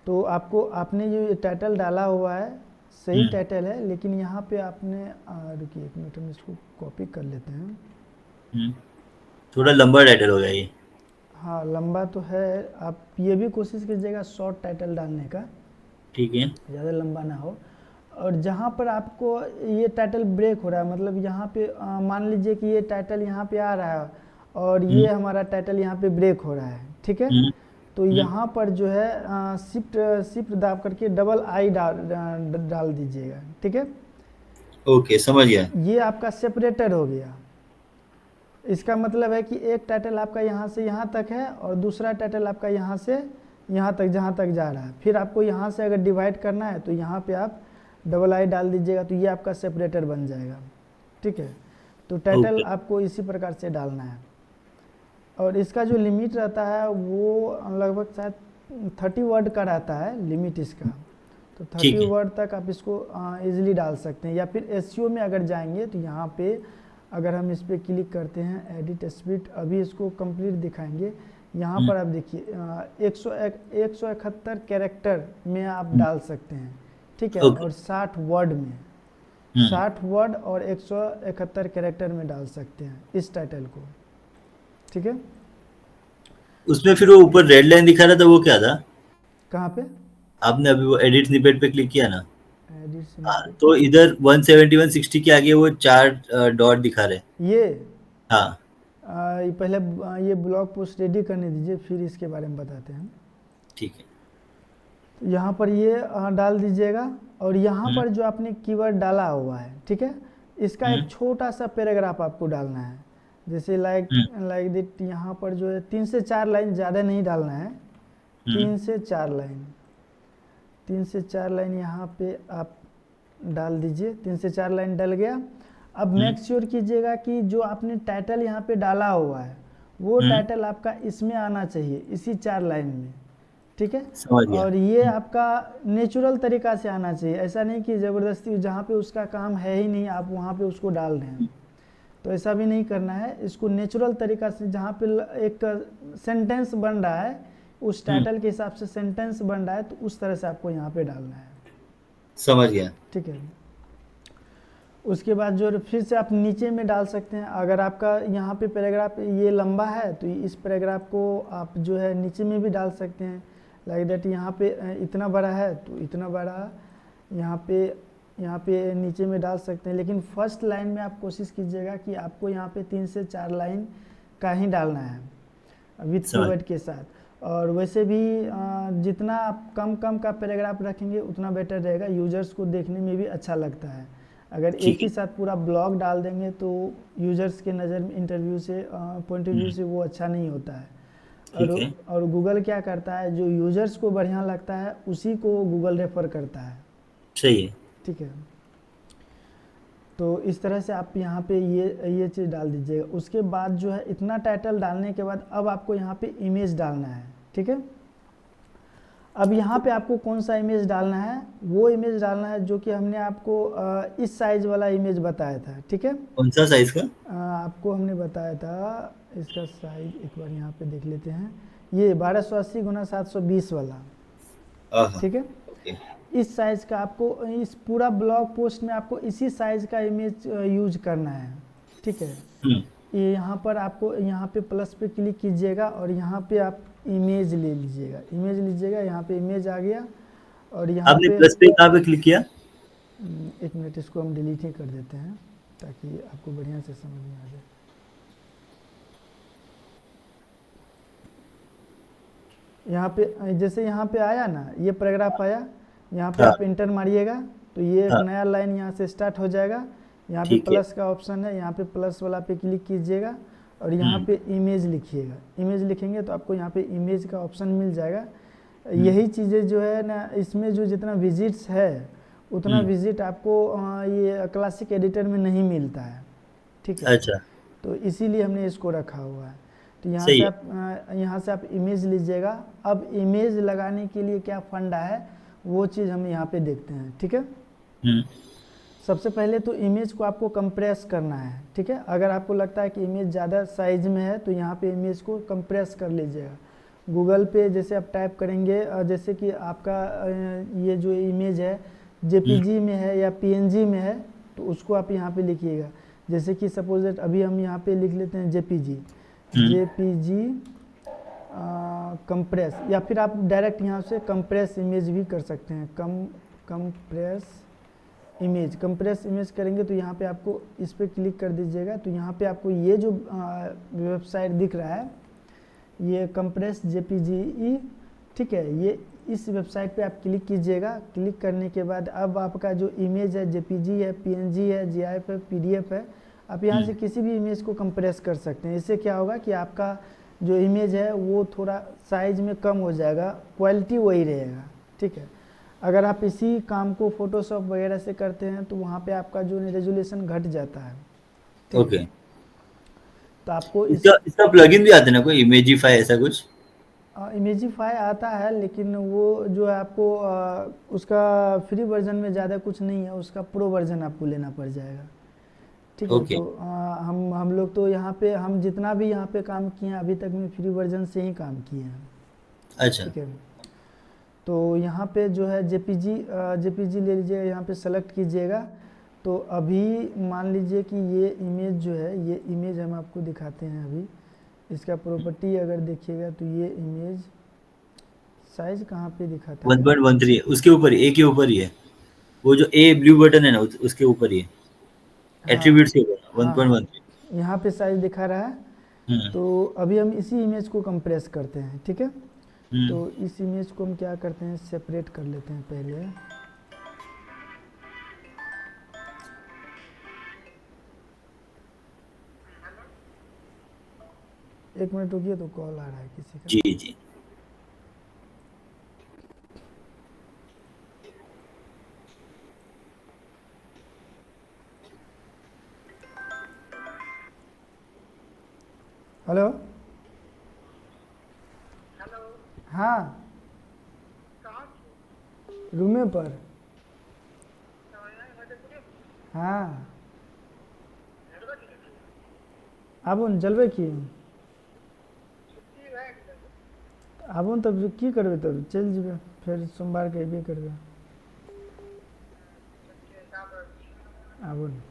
तो आपने जो ये टाइटल डाला हुआ है सही हम्म। टाइटल है, लेकिन यहाँ पे आपने रुकिए एक मिनट, हम इसको कॉपी कर लेते हैं। हम्म। थोड़ा लंबा टाइटल हो गया ये। हाँ, लंबा तो है। आप ये भी कोशिश कीजिएगा शॉर्ट टाइटल डालने का, ठीक है। ज़्यादा लंबा ना हो। और जहाँ पर आपको ये टाइटल ब्रेक हो रहा है, मतलब यहाँ पे मान लीजिए कि ये टाइटल यहाँ पे आ रहा है और ये हमारा टाइटल यहाँ पे ब्रेक हो रहा है, ठीक है। तो यहाँ पर जो है शिफ्ट शिफ्ट दाब करके डबल आई डाल दीजिएगा, ठीक है। ओके, समझ गया। ये आपका सेपरेटर हो गया। इसका मतलब है कि एक टाइटल आपका यहाँ से यहाँ तक है और दूसरा टाइटल आपका यहाँ से यहाँ तक, जहाँ तक जा रहा है। फिर आपको यहाँ से अगर डिवाइड करना है तो यहाँ पे आप डबल आई डाल दीजिएगा, तो ये आपका सेपरेटर बन जाएगा, ठीक है। तो टाइटल आपको इसी प्रकार से डालना है। और इसका जो लिमिट रहता है वो लगभग शायद 30 वर्ड का रहता है लिमिट इसका। तो 30 वर्ड तक आप इसको इजीली डाल सकते हैं। या फिर एसईओ में अगर जाएंगे तो यहाँ पे अगर हम इस पर क्लिक करते हैं एडिट स्पीड, अभी इसको कंप्लीट दिखाएंगे। यहाँ पर आप देखिए 171 कैरेक्टर में आप डाल सकते हैं, ठीक है। और 60 वर्ड में 60 वर्ड और 171 कैरेक्टर में डाल सकते हैं इस टाइटल को, ठीक है। उसमें फिर वो ऊपर रेड लाइन दिखा रहा था, वो क्या था? कहाँ पे आपने अभी वो एडिट स्निपेट पे क्लिक किया ना? एडिट तो इधर 171 60 के आगे वो 4 डॉट दिखा रहे। ये हाँ, ये पहले ये ब्लॉग पोस्ट रेडी करने दीजिए, फिर इसके बारे में बताते हैं, ठीक है। तो यहाँ पर ये डाल दीजिएगा। और यहाँ पर जो आपने कीवर्ड डाला हुआ है, ठीक है, इसका एक छोटा सा पैराग्राफ आपको डालना है। जैसे लाइक दिट, यहाँ पर जो है 3 से 4 लाइन, ज़्यादा नहीं डालना है, 3 से 4 लाइन, 3 से 4 लाइन यहाँ पे आप डाल दीजिए। 3 से 4 लाइन डल गया। अब मेक श्योर कीजिएगा कि जो आपने टाइटल यहाँ पे डाला हुआ है वो टाइटल आपका इसमें आना चाहिए, इसी 4 लाइन में, ठीक है। और ये आपका नेचुरल तरीका से आना चाहिए, ऐसा नहीं कि ज़बरदस्ती जहाँ पे उसका काम है ही नहीं आप वहाँ पे उसको डाल रहे हैं, तो ऐसा भी नहीं करना है। इसको नेचुरल तरीका से, जहाँ पे एक सेंटेंस बन रहा है उस टाइटल के हिसाब से सेंटेंस बन रहा है, तो उस तरह से आपको यहाँ पे डालना है, समझ गया, ठीक है। उसके बाद जो फिर से आप नीचे में डाल सकते हैं। अगर आपका यहाँ पे पैराग्राफ ये लंबा है तो इस पैराग्राफ को आप जो है नीचे में भी डाल सकते हैं। लाइक दैट यहाँ पे इतना बड़ा है तो इतना बड़ा यहाँ पे नीचे में डाल सकते हैं। लेकिन फर्स्ट लाइन में आप कोशिश कीजिएगा कि आपको यहाँ पे 3 से 4 लाइन का ही डालना है विथ कीवर्ड के साथ। और वैसे भी जितना आप कम का पैराग्राफ रखेंगे उतना बेटर रहेगा, यूजर्स को देखने में भी अच्छा लगता है। अगर एक ही साथ पूरा ब्लॉग डाल देंगे तो यूजर्स के नज़र में इंटरव्यू से पॉइंट ऑफ व्यू से वो अच्छा नहीं होता है। और गूगल क्या करता है, जो यूजर्स को बढ़िया लगता है उसी को गूगल रेफर करता है, सही है, ठीक है। तो इस तरह से आप यहाँ पे ये चीज़ डाल दीजिएगा। उसके बाद जो है इतना टाइटल डालने के बाद अब आपको यहाँ पे इमेज डालना है, ठीक है। अब यहाँ पे आपको कौन सा इमेज डालना है, वो इमेज डालना है जो कि हमने आपको इस साइज वाला इमेज बताया था, ठीक है। कौन सा साइज का? आपको हमने बताया था, इसका साइज एक बार यहाँ पे देख लेते हैं, ये 1280 × 720 वाला, ठीक है। इस साइज का आपको इस पूरा ब्लॉग पोस्ट में आपको इसी साइज का इमेज यूज करना है, ठीक है। ये यहाँ पर आपको यहाँ पे प्लस पे क्लिक कीजिएगा और यहाँ पे आप इमेज ले लीजिएगा, यहाँ पे इमेज आ गया। और यहाँ आपने प्लस पे कहाँ पे क्लिक किया? एक मिनट, इसको हम डिलीट ही कर देते हैं ताकि आपको बढ़िया से समझ में आ जाए। यहाँ पे जैसे यहाँ पे आया ना, ये पैराग्राफ आया, यहाँ पे आप इंटर मारिएगा तो ये एक नया लाइन यहाँ से स्टार्ट हो जाएगा। यहाँ पे प्लस का ऑप्शन है, यहाँ पे प्लस वाला पे क्लिक कीजिएगा और यहाँ पे इमेज लिखिएगा। इमेज लिखेंगे तो आपको यहाँ पे इमेज का ऑप्शन मिल जाएगा। यही चीज़ें जो है ना, इसमें जो जितना विजिट्स है उतना विजिट आपको ये क्लासिक एडिटर में नहीं मिलता है, ठीक है। अच्छा, तो इसीलिए हमने इसको रखा हुआ है। तो यहाँ से आप इमेज लीजिएगा। अब इमेज लगाने के लिए क्या फंडा है वो चीज़ हम यहाँ पे देखते हैं, ठीक है। सबसे पहले तो इमेज को आपको कंप्रेस करना है, ठीक है। अगर आपको लगता है कि इमेज ज़्यादा साइज में है तो यहाँ पे इमेज को कंप्रेस कर लीजिएगा। गूगल पे जैसे आप टाइप करेंगे, जैसे कि आपका ये जो इमेज है जेपीजी में है या पीएनजी में है तो उसको आप यहाँ पे लिखिएगा। जैसे कि सपोज दैट अभी हम यहाँ पे लिख लेते हैं जेपीजी कंप्रेस, या फिर आप डायरेक्ट यहाँ से कंप्रेस इमेज भी कर सकते हैं। कंप्रेस इमेज, कंप्रेस इमेज करेंगे तो यहाँ पे आपको इस पर क्लिक कर दीजिएगा। तो यहाँ पे आपको ये जो वेबसाइट दिख रहा है, ये कंप्रेस जेपीजी, ठीक है, ये इस वेबसाइट पे आप क्लिक कीजिएगा। क्लिक करने के बाद अब आपका जो इमेज है, जेपीजी है, पीएनजी है, जीआईएफ है, पीडीएफ है, आप यहाँ से किसी भी इमेज को कंप्रेस कर सकते हैं। इससे क्या होगा कि आपका जो इमेज है वो थोड़ा साइज में कम हो जाएगा, क्वालिटी वही रहेगा, ठीक है। अगर आप इसी काम को फोटोशॉप वगैरह से करते हैं तो वहाँ पे आपका जो रेजोल्यूशन घट जाता है, ठीक ओके। है। तो आपको इसका इसका प्लगइन भी आता है ना, कोई इमेजिफाई ऐसा कुछ? इमेजिफाई आता है, लेकिन वो जो है आपको उसका फ्री वर्जन में ज़्यादा कुछ नहीं है, उसका प्रो वर्जन आपको लेना पड़ जाएगा, ठीक है। ओके। तो हम लोग तो यहाँ पे, हम जितना भी यहाँ पे काम किए हैं अभी तक में फ्री वर्जन से ही काम किए हैं, अच्छा। ठीक है। तो यहाँ पे जो है जेपीजी ले लीजिएगा, यहाँ पे सेलेक्ट कीजिएगा। तो अभी मान लीजिए कि ये इमेज जो है, ये इमेज हम आपको दिखाते हैं अभी। इसका प्रॉपर्टी अगर देखिएगा तो ये इमेज साइज कहाँ पे दिखाता है, 1.13 है, उसके ऊपर ही, ए के ऊपर ही है। वो जो ए ब्लू बटन है ना, उसके ऊपर ही है, हाँ एट्रीब्यूट्स के ऊपर हाँ हाँ, 1.13। यहाँ पे साइज दिखा रहा है। हम्म। तो अभी हम इसी इमेज को कंप्रेस करते हैं, ठीक है। हम्म। तो इस इमेज को हम क्या करते हैं, सेपरेट कर लेते हैं पहले। एक मिनट रुकिए, तो कॉल आ रहा है किसी का। जी जी। हेलो। हाँ, रूमे पर। हाँ, आबुन जलबे की, आबुन तब की करबे, तब चल जेबे, फिर सोमवार के अयबे करबे। आबुन।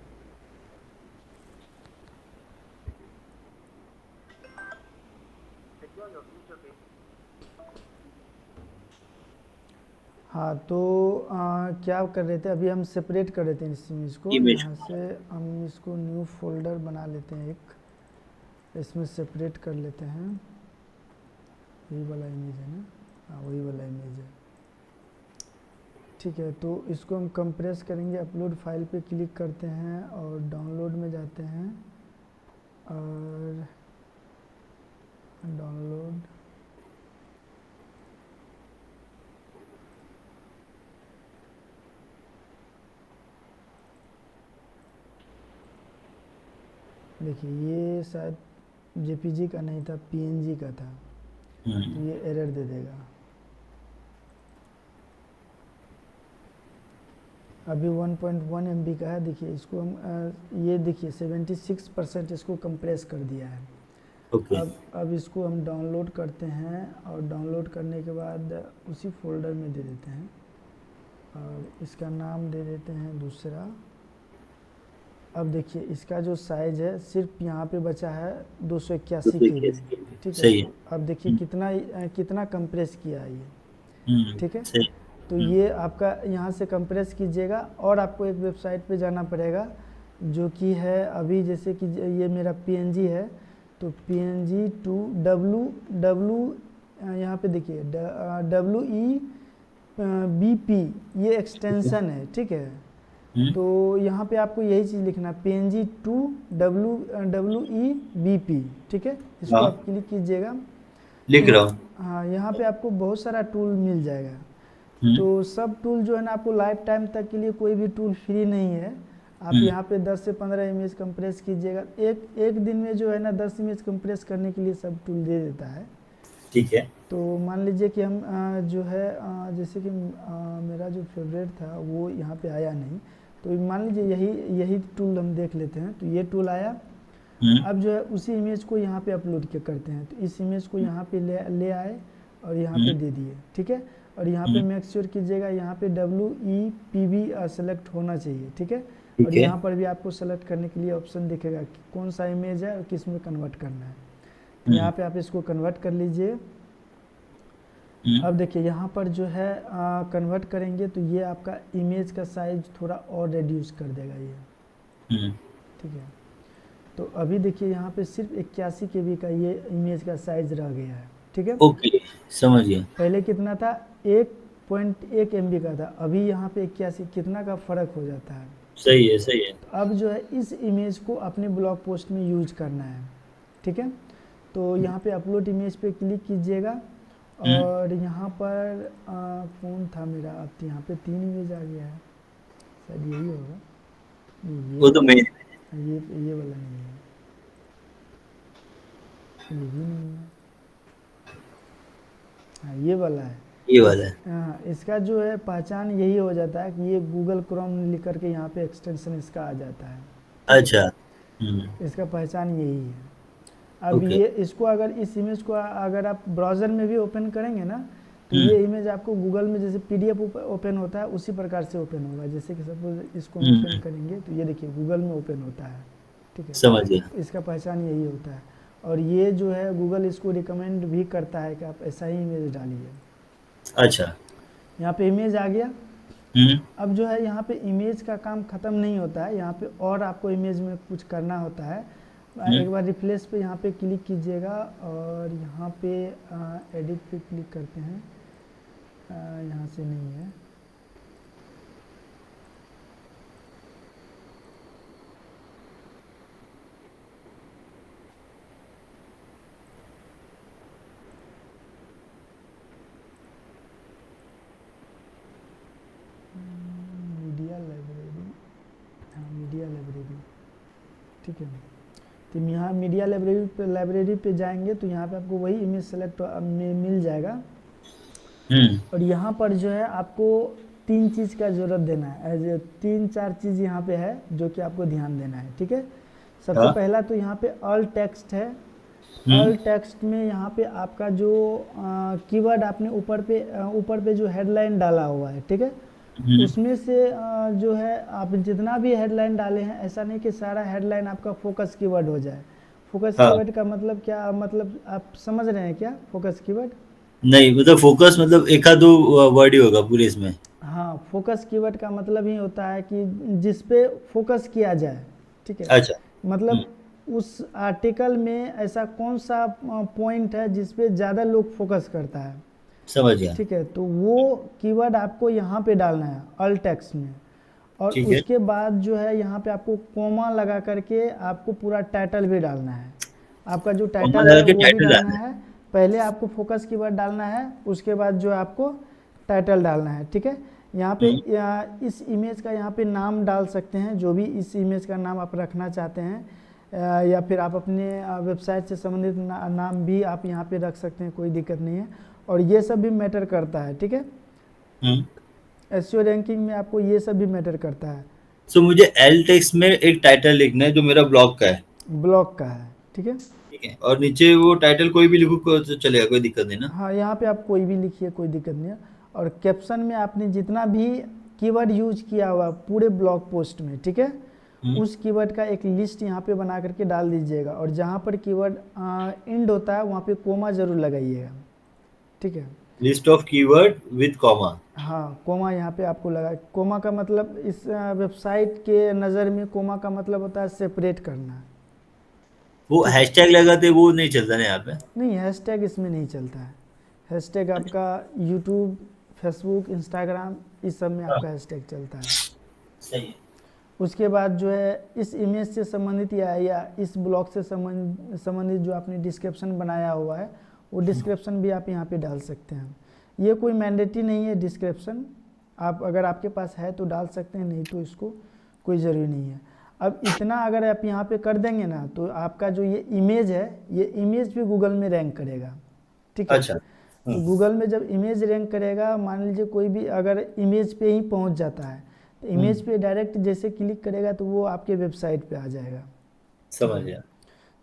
हाँ, तो क्या कर रहे थे अभी, हम सेपरेट कर रहे थे इस इमेज को। इमेज। यहाँ से हम इसको न्यू फोल्डर बना लेते हैं एक, इसमें सेपरेट कर लेते हैं। यही वाला इमेज है ना, हाँ वही वाला इमेज है, ठीक है। तो इसको हम कंप्रेस करेंगे, अपलोड फाइल पे क्लिक करते हैं और डाउनलोड में जाते हैं, और डाउनलोड, देखिए ये शायद जेपीजी का नहीं था, पीएनजी का था, तो ये एरर दे देगा। अभी 1.1 MB का है, देखिए इसको हम ये देखिए 76% इसको कंप्रेस कर दिया है। ओके। अब इसको हम डाउनलोड करते हैं, और डाउनलोड करने के बाद उसी फोल्डर में दे देते हैं, और इसका नाम दे देते हैं दूसरा। अब देखिए इसका जो साइज है सिर्फ यहाँ पे बचा है 281 KB, ठीक है। सही है। अब देखिए कितना कंप्रेस किया है ये, ठीक है। सही। तो ये आपका यहाँ से कंप्रेस कीजिएगा, और आपको एक वेबसाइट पे जाना पड़ेगा जो कि है अभी, जैसे कि ये मेरा पीएनजी है, तो पीएनजी टू डब्लू यहाँ पे देखिए WEBP ये एक्सटेंशन है, ठीक है। तो यहाँ पे आपको यही चीज़ लिखना है, पीएनजी टू WEBP, ठीक है। इसको हाँ, आप क्लिक कीजिएगा। लिख तो रहा हूँ। हाँ, यहाँ पे आपको बहुत सारा टूल मिल जाएगा। हम्म। तो सब टूल जो है ना, आपको लाइफ टाइम तक के लिए कोई भी टूल फ्री नहीं है। आप यहाँ पे 10 से 15 इमेज कंप्रेस कीजिएगा, एक दिन में जो है ना 10 इमेज कंप्रेस करने के लिए सब टूल दे देता है। ठीक है। तो मान लीजिए कि हम जो है जैसे कि मेरा जो फेवरेट था वो यहाँ पे आया नहीं, तो मान लीजिए यही टूल हम देख लेते हैं। तो ये टूल आया, अब जो है उसी इमेज को यहाँ पे अपलोड करते हैं। तो इस इमेज को यहाँ पे ले आए और यहाँ पे दे दिए, ठीक है। और यहाँ पे मेक श्योर कीजिएगा, यहाँ पे WEPB सेलेक्ट होना चाहिए, ठीक है। और ठीक है। यहाँ पर भी आपको सेलेक्ट करने के लिए ऑप्शन दिखेगा कि कौन सा इमेज है और किस में कन्वर्ट करना है। तो यहाँ पे आप इसको कन्वर्ट कर लीजिए। अब देखिए यहाँ पर जो है कन्वर्ट करेंगे तो ये आपका इमेज का साइज थोड़ा और रिड्यूस कर देगा ये, ठीक है। तो अभी देखिए यहाँ पे सिर्फ 81 KB का ये इमेज का साइज रह गया है, ठीक है। ओके, समझ गया। पहले कितना था, 1.1 MB का था, अभी यहाँ पे 81, कितना का फ़र्क हो जाता है। सही है, सही है। तो अब जो है इस इमेज को अपने ब्लॉग पोस्ट में यूज करना है, ठीक है। तो यहाँ पे अपलोड इमेज पे क्लिक कीजिएगा और यहाँ पर कौन था मेरा, अब तो यहाँ पे 3 इमेज आ गया है, शायद यही होगा। नहीं, वो तो मेन ये वाला नहीं है, ये भी नहीं है, हाँ ये वाला है। ये वाला है। हाँ, इसका जो है पहचान यही हो जाता है कि ये गूगल क्रोम लिख करके यहाँ पे एक्सटेंशन इसका आ जाता है, ठीक अच्छा। है। इसका पहचान यही है। अब ओके। ये इसको अगर इस इमेज को अगर आप ब्राउज़र में भी ओपन करेंगे ना, तो ये इमेज आपको गूगल में जैसे PDF ओपन होता है उसी प्रकार से ओपन होगा। जैसे कि सपोज इसको हम ओपन करेंगे तो ये देखिए गूगल में ओपन होता है, ठीक है। समझ गया। इसका पहचान यही होता है और ये जो है गूगल इसको रिकमेंड भी करता है कि आप ऐसा ही इमेज डालिए। अच्छा। यहाँ पे इमेज आ गया। अब जो है यहाँ पे इमेज का काम ख़त्म नहीं होता है, यहाँ पे और आपको इमेज में कुछ करना होता है। एक बार रिप्लेस पे यहाँ पे क्लिक कीजिएगा और यहाँ पे एडिट पे क्लिक करते हैं, यहाँ से नहीं है, मीडिया लाइब्रेरी, हाँ मीडिया लाइब्रेरी, ठीक है। तो यहाँ मीडिया लाइब्रेरी पे जाएंगे तो यहाँ पे आपको वही इमेज सेलेक्ट मिल जाएगा। और यहाँ पर जो है आपको 3 चीज़ का ज़रूरत देना है, 3-4 चीज़ यहाँ पे है जो कि आपको ध्यान देना है, ठीक है। सबसे पहला तो यहाँ पे ऑल टेक्स्ट है। ऑल टेक्स्ट में यहाँ पे आपका जो कीवर्ड आपने ऊपर पे जो हेडलाइन डाला हुआ है, ठीक है, उसमें से जो है आप जितना भी हेडलाइन डाले हैं, ऐसा नहीं कि सारा हेडलाइन आपका फोकस कीवर्ड हो जाए। फोकस कीवर्ड का मतलब क्या, मतलब आप समझ रहे हैं क्या फोकस कीवर्ड? नहीं, मतलब फोकस मतलब एक आध दो वर्ड ही होगा पूरे इसमें। हाँ, फोकस कीवर्ड का मतलब ही होता है कि जिस पे फोकस किया जाए, ठीक है। अच्छा। मतलब उस आर्टिकल में ऐसा कौन सा पॉइंट है जिस पे ज़्यादा लोग फोकस करता है, समझ गया। ठीक है। तो वो कीवर्ड आपको यहाँ पे डालना है ऑल टेक्स्ट में। और ठीक है। उसके बाद जो है यहाँ पे आपको कोमा लगा करके आपको पूरा टाइटल भी डालना है। आपका जो कॉमा टाइटल लगा है के वो भी टाइटल डालना डालना है। पहले आपको फोकस कीवर्ड डालना है, उसके बाद जो आपको टाइटल डालना है, ठीक है। यहाँ पे इस इमेज का यहाँ पे नाम डाल सकते हैं, जो भी इस इमेज का नाम आप रखना चाहते हैं, या फिर आप अपने वेबसाइट से संबंधित नाम भी आप यहाँ पे रख सकते हैं, कोई दिक्कत नहीं है। और ये सब भी मैटर करता है, ठीक है। एसईओ रैंकिंग में आपको ये सब भी मैटर करता है। सो मुझे एल टेक्स्ट में एक टाइटल लिखना है जो मेरा ब्लॉग का है। ब्लॉग का है, ठीक है। ठीक है, और नीचे वो टाइटल कोई भी लिखूँ तो चलेगा, कोई दिक्कत नहीं ना? हाँ, यहाँ पे आप कोई भी लिखिए, कोई दिक्कत नहीं है। और कैप्शन में आपने जितना भी कीवर्ड यूज किया हुआ पूरे ब्लॉग पोस्ट में, ठीक है, उस कीवर्ड का एक लिस्ट यहाँ पे बना करके डाल दीजिएगा। और जहाँ पर कीवर्ड एंड होता है वहाँ पे कोमा जरूर लगाइएगा, ठीक है। List of keyword with comma. हाँ, कोमा यहाँ पे आपको लगा। कोमा का मतलब इस वेबसाइट के नज़र में कोमा का मतलब होता है सेपरेट करना। वो हैशटैग लगाते वो नहीं चलता ना यहाँ पे? नहीं, हैशटैग इसमें नहीं चलता है। हैशटैग आपका यूट्यूब, फेसबुक, इंस्टाग्राम, इस सब में आपका हैशटैग चलता है। सही है। उसके बाद जो है इस इमेज से संबंधित या इस ब्लॉग से संबंधित जो आपने डिस्क्रिप्शन बनाया हुआ है, वो डिस्क्रिप्शन भी आप यहाँ पे डाल सकते हैं। ये कोई मैंडेटरी नहीं है डिस्क्रिप्शन, आप अगर आपके पास है तो डाल सकते हैं, नहीं तो इसको कोई ज़रूरी नहीं है। अब इतना अगर आप यहाँ पे कर देंगे ना, तो आपका जो ये इमेज है, ये इमेज भी गूगल में रैंक करेगा, ठीक है। अच्छा। तो गूगल में जब इमेज रैंक करेगा, मान लीजिए कोई भी अगर इमेज पे ही पहुँच जाता है, तो इमेज पे डायरेक्ट जैसे क्लिक करेगा तो वो आपके वेबसाइट पे आ जाएगा, समझ गया।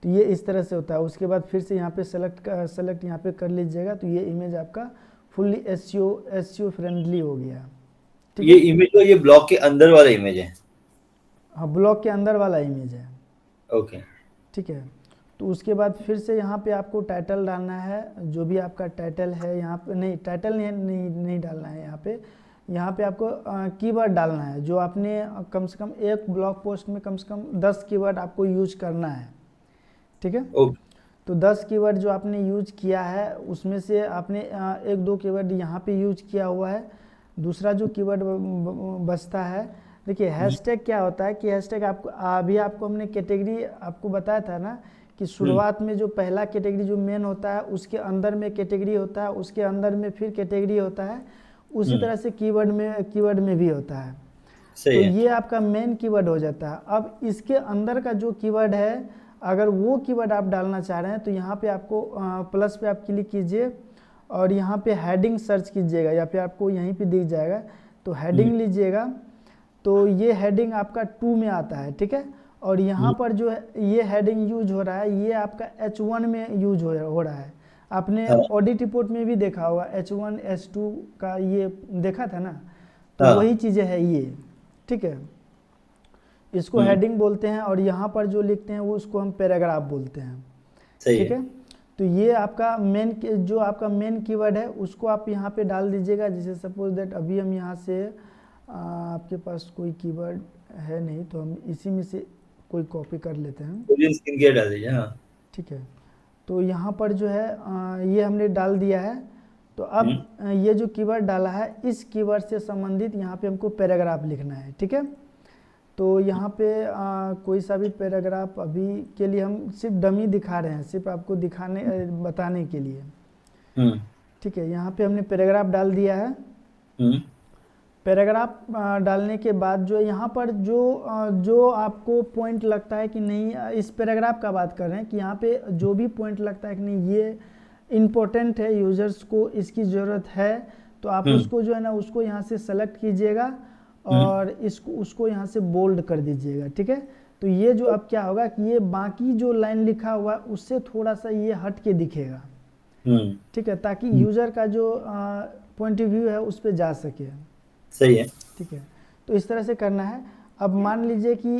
तो ये इस तरह से होता है। उसके बाद फिर से यहाँ पे सेलेक्ट यहाँ पे कर लीजिएगा, तो ये इमेज आपका फुल्ली एसईओ फ्रेंडली हो गया, ठीक ये है। इमेज तो ये ब्लॉग के अंदर वाला इमेज है? हाँ, ब्लॉग के अंदर वाला इमेज है, ओके। ठीक है। तो उसके बाद फिर से यहाँ पे आपको टाइटल डालना है, जो भी आपका टाइटल है यहाँ पे, नहीं टाइटल नहीं डालना है यहाँ पे आपको कीवर्ड डालना है, जो आपने कम से कम एक ब्लॉग पोस्ट में कम से कम 10 कीवर्ड आपको यूज करना है, ठीक है। ओके। तो 10 कीवर्ड जो आपने यूज किया है उसमें से आपने एक दो कीवर्ड यहाँ पे यूज किया हुआ है। दूसरा जो कीवर्ड बचता है, देखिए हैशटैग क्या होता है कि हैशटैग आपको हमने कैटेगरी आपको बताया था ना कि शुरुआत में जो पहला कैटेगरी जो मेन होता है उसके अंदर में कैटेगरी होता है, उसके अंदर में फिर कैटेगरी होता है, उसी तरह से कीवर्ड में भी होता है। तो ये आपका मेन कीवर्ड हो जाता है। अब इसके अंदर का जो कीवर्ड है, अगर वो कीवर्ड आप डालना चाह रहे हैं तो यहाँ पे आपको प्लस पे आप क्लिक कीजिए और यहाँ पे हेडिंग सर्च कीजिएगा, या फिर आपको यहीं पे दिख जाएगा, तो हेडिंग लीजिएगा। तो ये हेडिंग आपका 2 में आता है, ठीक है। और यहाँ पर जो ये हेडिंग यूज हो रहा है ये आपका H1 में यूज हो रहा है। आपने ऑडिट रिपोर्ट में भी देखा होगा H1 H2 का ये देखा था ना, तो वही चीज़ें है ये, ठीक है। इसको हेडिंग बोलते हैं और यहाँ पर जो लिखते हैं वो उसको हम पैराग्राफ बोलते हैं, ठीक है। तो ये आपका मेन कीवर्ड है उसको आप यहाँ पे डाल दीजिएगा। जैसे सपोज दैट अभी हम यहाँ से आपके पास कोई कीवर्ड है नहीं तो हम इसी में से कोई कॉपी कर लेते हैं, स्किन केयर डाल दीजिए। हाँ ठीक है। तो यहाँ पर जो है ये हमने डाल दिया है। तो अब ये जो कीवर्ड डाला है इस कीवर्ड से संबंधित यहाँ पे हमको पैराग्राफ लिखना है, ठीक है। तो यहाँ पे कोई सा भी पैराग्राफ अभी के लिए हम सिर्फ डमी दिखा रहे हैं, सिर्फ आपको बताने के लिए, ठीक है। यहाँ पे हमने पैराग्राफ डाल दिया है। पैराग्राफ डालने के बाद जो यहाँ पर जो आपको पॉइंट लगता है कि नहीं, इस पैराग्राफ का बात कर रहे हैं कि यहाँ पे जो भी पॉइंट लगता है कि नहीं ये इम्पोर्टेंट है, यूजर्स को इसकी ज़रूरत है, तो आप उसको जो है ना उसको यहाँ से सेलेक्ट कीजिएगा और उसको यहाँ से बोल्ड कर दीजिएगा, ठीक है। तो ये जो अब क्या होगा कि ये बाकी जो लाइन लिखा हुआ है उससे थोड़ा सा ये हट के दिखेगा, ठीक है, ताकि यूजर का जो पॉइंट ऑफ व्यू है उस पर जा सके। सही है, ठीक है। तो इस तरह से करना है। अब मान लीजिए कि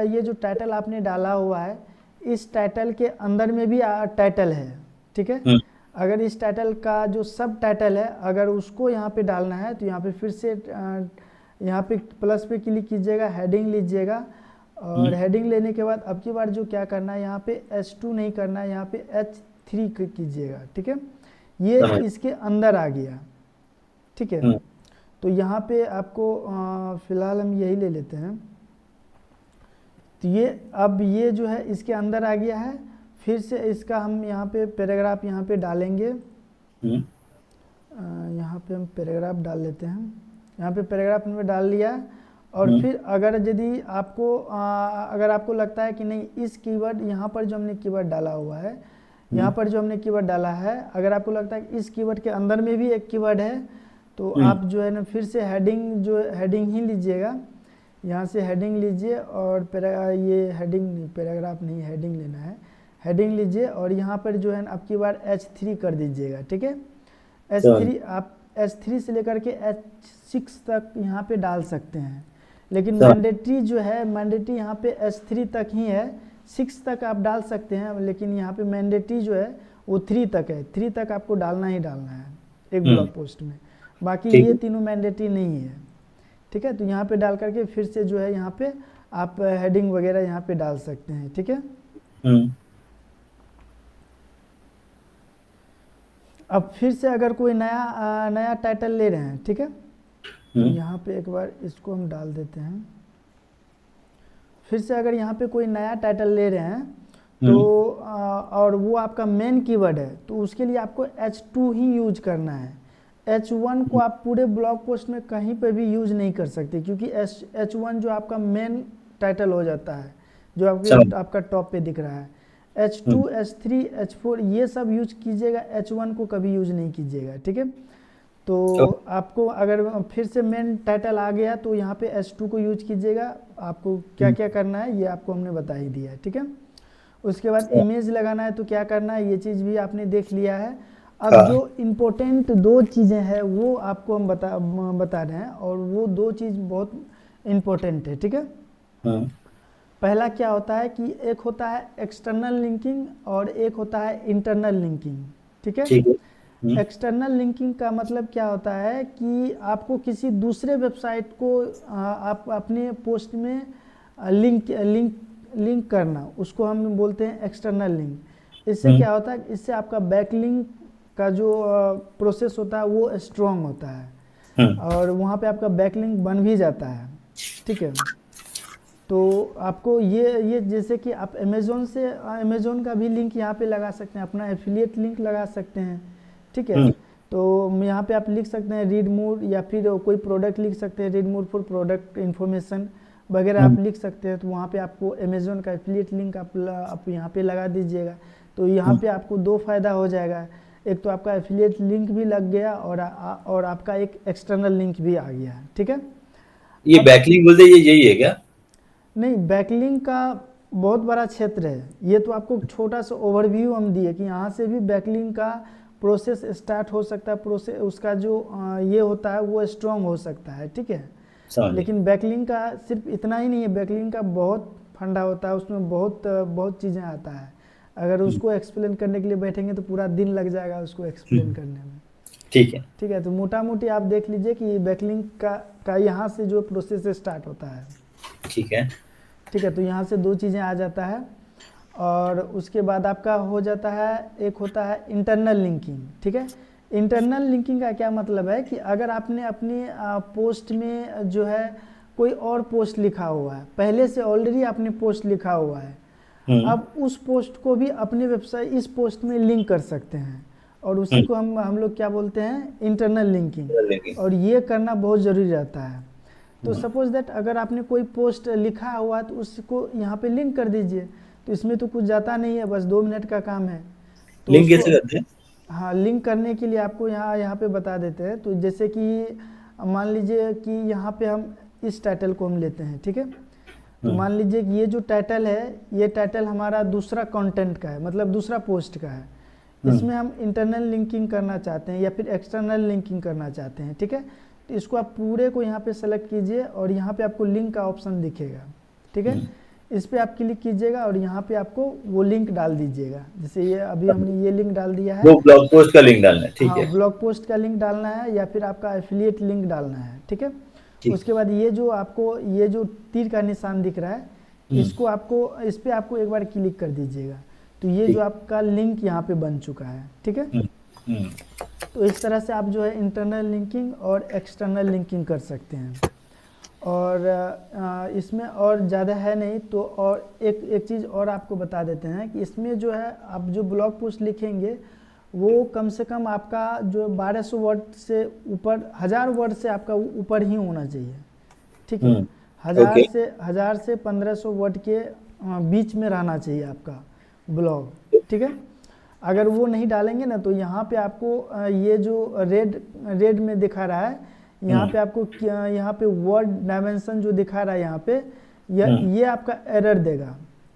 ये जो टाइटल आपने डाला हुआ है इस टाइटल के अंदर में भी टाइटल है, ठीक है। अगर इस टाइटल का जो सब टाइटल है अगर उसको यहाँ पे डालना है तो यहाँ पे फिर से यहाँ पे प्लस पे क्लिक कीजिएगा, हेडिंग लीजिएगा और हेडिंग लेने के बाद अब की बार जो क्या करना है यहाँ पे H2 नहीं करना है, यहाँ पे H3 कीजिएगा, ठीक है। ये इसके अंदर आ गया, ठीक है। तो यहाँ पे आपको फिलहाल हम यही ले लेते हैं। तो अब ये जो है इसके अंदर आ गया है। फिर से इसका हम यहाँ पे पैराग्राफ यहाँ पे डालेंगे। यहाँ पे हम पैराग्राफ डाल लेते हैं। यहाँ पे पैराग्राफ हमने डाल लिया और फिर अगर आपको लगता है कि नहीं इस कीवर्ड यहाँ पर जो हमने कीवर्ड डाला हुआ है, यहाँ पर जो हमने कीवर्ड डाला है, अगर आपको लगता है कि इस कीवर्ड के अंदर में भी एक कीवर्ड है तो आप जो है ना फिर से हेडिंग ही लीजिएगा। यहाँ से हेडिंग लीजिए और पैराग्राफ नहीं हेडिंग लेना है। हेडिंग लीजिए और यहाँ पर जो है ना आपकी बार H3 कर दीजिएगा, ठीक है। H3 आप H3 से लेकर के H6 तक यहाँ पे डाल सकते हैं, लेकिन मैंडेटरी यहाँ पे H3 तक ही है। 6 तक आप डाल सकते हैं लेकिन यहाँ पे मैंडेटरी जो है वो 3 तक है। 3 तक आपको डालना ही डालना है एक ब्लॉग पोस्ट में, बाकी ये तीनों मैंडेटरी नहीं है, ठीक है। तो यहाँ पे डाल करके फिर से जो है यहाँ पे आप हेडिंग वगैरह यहाँ पे डाल सकते हैं, ठीक है। अब फिर से अगर कोई नया टाइटल ले रहे हैं, ठीक है, तो यहाँ पे एक बार इसको हम डाल देते हैं। फिर से अगर यहाँ पे कोई नया टाइटल ले रहे हैं तो और वो आपका मेन कीवर्ड है तो उसके लिए आपको H2 ही यूज करना है। H1 को आप पूरे ब्लॉग पोस्ट में कहीं पे भी यूज नहीं कर सकते क्योंकि H1 जो आपका मेन टाइटल हो जाता है, जो आपका टॉप पे दिख रहा है। H2, H3, H4 ये सब यूज कीजिएगा, H1 को कभी यूज नहीं कीजिएगा, ठीक है। तो आपको अगर फिर से मेन टाइटल आ गया तो यहाँ पे H2 को यूज कीजिएगा। आपको क्या क्या करना है ये आपको हमने बता ही दिया है, ठीक है। उसके बाद इमेज लगाना है तो क्या करना है ये चीज़ भी आपने देख लिया है। अब जो इम्पोर्टेंट 2 चीज़ें हैं वो आपको हम बता रहे हैं और वो 2 चीज़ बहुत इम्पोर्टेंट है, ठीक है। पहला क्या होता है कि एक होता है एक्सटर्नल लिंकिंग और एक होता है इंटरनल लिंकिंग। ठीक है। ठीक है। एक्सटर्नल लिंकिंग का मतलब क्या होता है कि आपको किसी दूसरे वेबसाइट को आप अपने पोस्ट में लिंक लिंक लिंक करना, उसको हम बोलते हैं एक्सटर्नल लिंक। इससे क्या होता है, इससे आपका बैकलिंक का जो प्रोसेस होता है वो स्ट्रॉन्ग होता है और वहाँ पे आपका बैकलिंक बन भी जाता है। ठीक है। तो आपको ये जैसे कि आप अमेज़ोन का भी लिंक यहाँ पे लगा सकते हैं, अपना एफिलिएट लिंक लगा सकते हैं। ठीक है। तो यहाँ पे आप लिख सकते हैं रीड मोर, या फिर कोई प्रोडक्ट लिख सकते हैं, read more for product information वगैरह आप लिख सकते हैं। तो वहाँ पे आपको अमेज़ोन का एफिलिएट लिंक आप यहाँ पे लगा दीजिएगा। तो यहाँ पे आपको दो फ़ायदा हो जाएगा, एक तो आपका एफिलिएट लिंक भी लग गया और आपका एक एक्सटर्नल लिंक भी आ गया। ठीक है। ये बैकलिंक बोलते हैं, ये यही है क्या? नहीं, बैकलिंक का बहुत बड़ा क्षेत्र है। ये तो आपको छोटा सा ओवरव्यू हम दिए कि यहाँ से भी बैकलिंक का प्रोसेस स्टार्ट हो सकता है, प्रोसेस उसका जो ये होता है वो स्ट्रॉन्ग हो सकता है। ठीक है। लेकिन बैकलिंक का सिर्फ इतना ही नहीं है, बैकलिंक का बहुत फंडा होता है, उसमें बहुत चीज़ें आता है। अगर उसको एक्सप्लेन करने के लिए बैठेंगे तो पूरा दिन लग जाएगा उसको एक्सप्लेन करने में। ठीक है। ठीक है। तो मोटा मोटी आप देख लीजिए कि बैकलिंक का यहाँ से जो प्रोसेस स्टार्ट होता है। ठीक है। ठीक है। तो यहाँ से दो चीज़ें आ जाता है और उसके बाद आपका हो जाता है, एक होता है इंटरनल लिंकिंग। ठीक है। इंटरनल लिंकिंग का क्या मतलब है कि अगर आपने अपनी पोस्ट में जो है कोई और पोस्ट लिखा हुआ है, पहले से ऑलरेडी आपने पोस्ट लिखा हुआ है, अब उस पोस्ट को भी अपने वेबसाइट इस पोस्ट में लिंक कर सकते हैं और उसी को हम लोग क्या बोलते हैं, इंटरनल लिंकिंग। और ये करना बहुत ज़रूरी रहता है। तो सपोज दैट अगर आपने कोई पोस्ट लिखा हुआ तो उसको यहाँ पे लिंक कर दीजिए। तो इसमें तो कुछ जाता नहीं है, बस 2 मिनट का काम है। तो लिंक कैसे करते हैं? हाँ, लिंक करने के लिए आपको यहाँ पे बता देते हैं। तो जैसे कि मान लीजिए कि यहाँ पे हम इस टाइटल को हम लेते हैं। ठीक है। तो मान लीजिए कि ये जो टाइटल है, ये टाइटल हमारा दूसरा कंटेंट का है, मतलब दूसरा पोस्ट का है। इसमें हम इंटरनल लिंकिंग करना चाहते हैं या फिर एक्सटर्नल लिंकिंग करना चाहते हैं। ठीक है। तो इसको आप पूरे को यहाँ पे सेलेक्ट कीजिए और यहाँ पे आपको लिंक का ऑप्शन दिखेगा। ठीक है। इस पे आप क्लिक कीजिएगा और यहाँ पे आपको वो लिंक डाल दीजिएगा। जैसे ये अभी हमने ये लिंक डाल दिया है, वो ब्लॉग पोस्ट का लिंक डालना है। ठीक हाँ, है। ब्लॉग पोस्ट का लिंक डालना है या फिर आपका एफिलिएट लिंक डालना है। ठीक है। उसके बाद ये जो आपको ये जो तीर का निशान दिख रहा है, इसको आपको इस पे आपको एक बार क्लिक कर दीजिएगा। तो ये जो आपका लिंक यहाँ पे बन चुका है। ठीक है। तो इस तरह से आप जो है इंटरनल लिंकिंग और एक्सटर्नल लिंकिंग कर सकते हैं। और इसमें और ज़्यादा है नहीं तो, और एक चीज़ और आपको बता देते हैं कि इसमें जो है आप जो ब्लॉग पोस्ट लिखेंगे वो कम से कम आपका जो 1200 वर्ड से ऊपर, 1000 वर्ड से आपका ऊपर ही होना चाहिए। ठीक है। 1000 से 1500 वर्ड के बीच में रहना चाहिए आपका ब्लॉग। ठीक है। अगर वो नहीं डालेंगे ना तो यहाँ पे आपको ये जो रेड में दिखा रहा है, यहाँ पे आपको यहाँ पे वर्ड डायमेंशन जो दिखा रहा है यहाँ पे, ये आपका एरर देगा।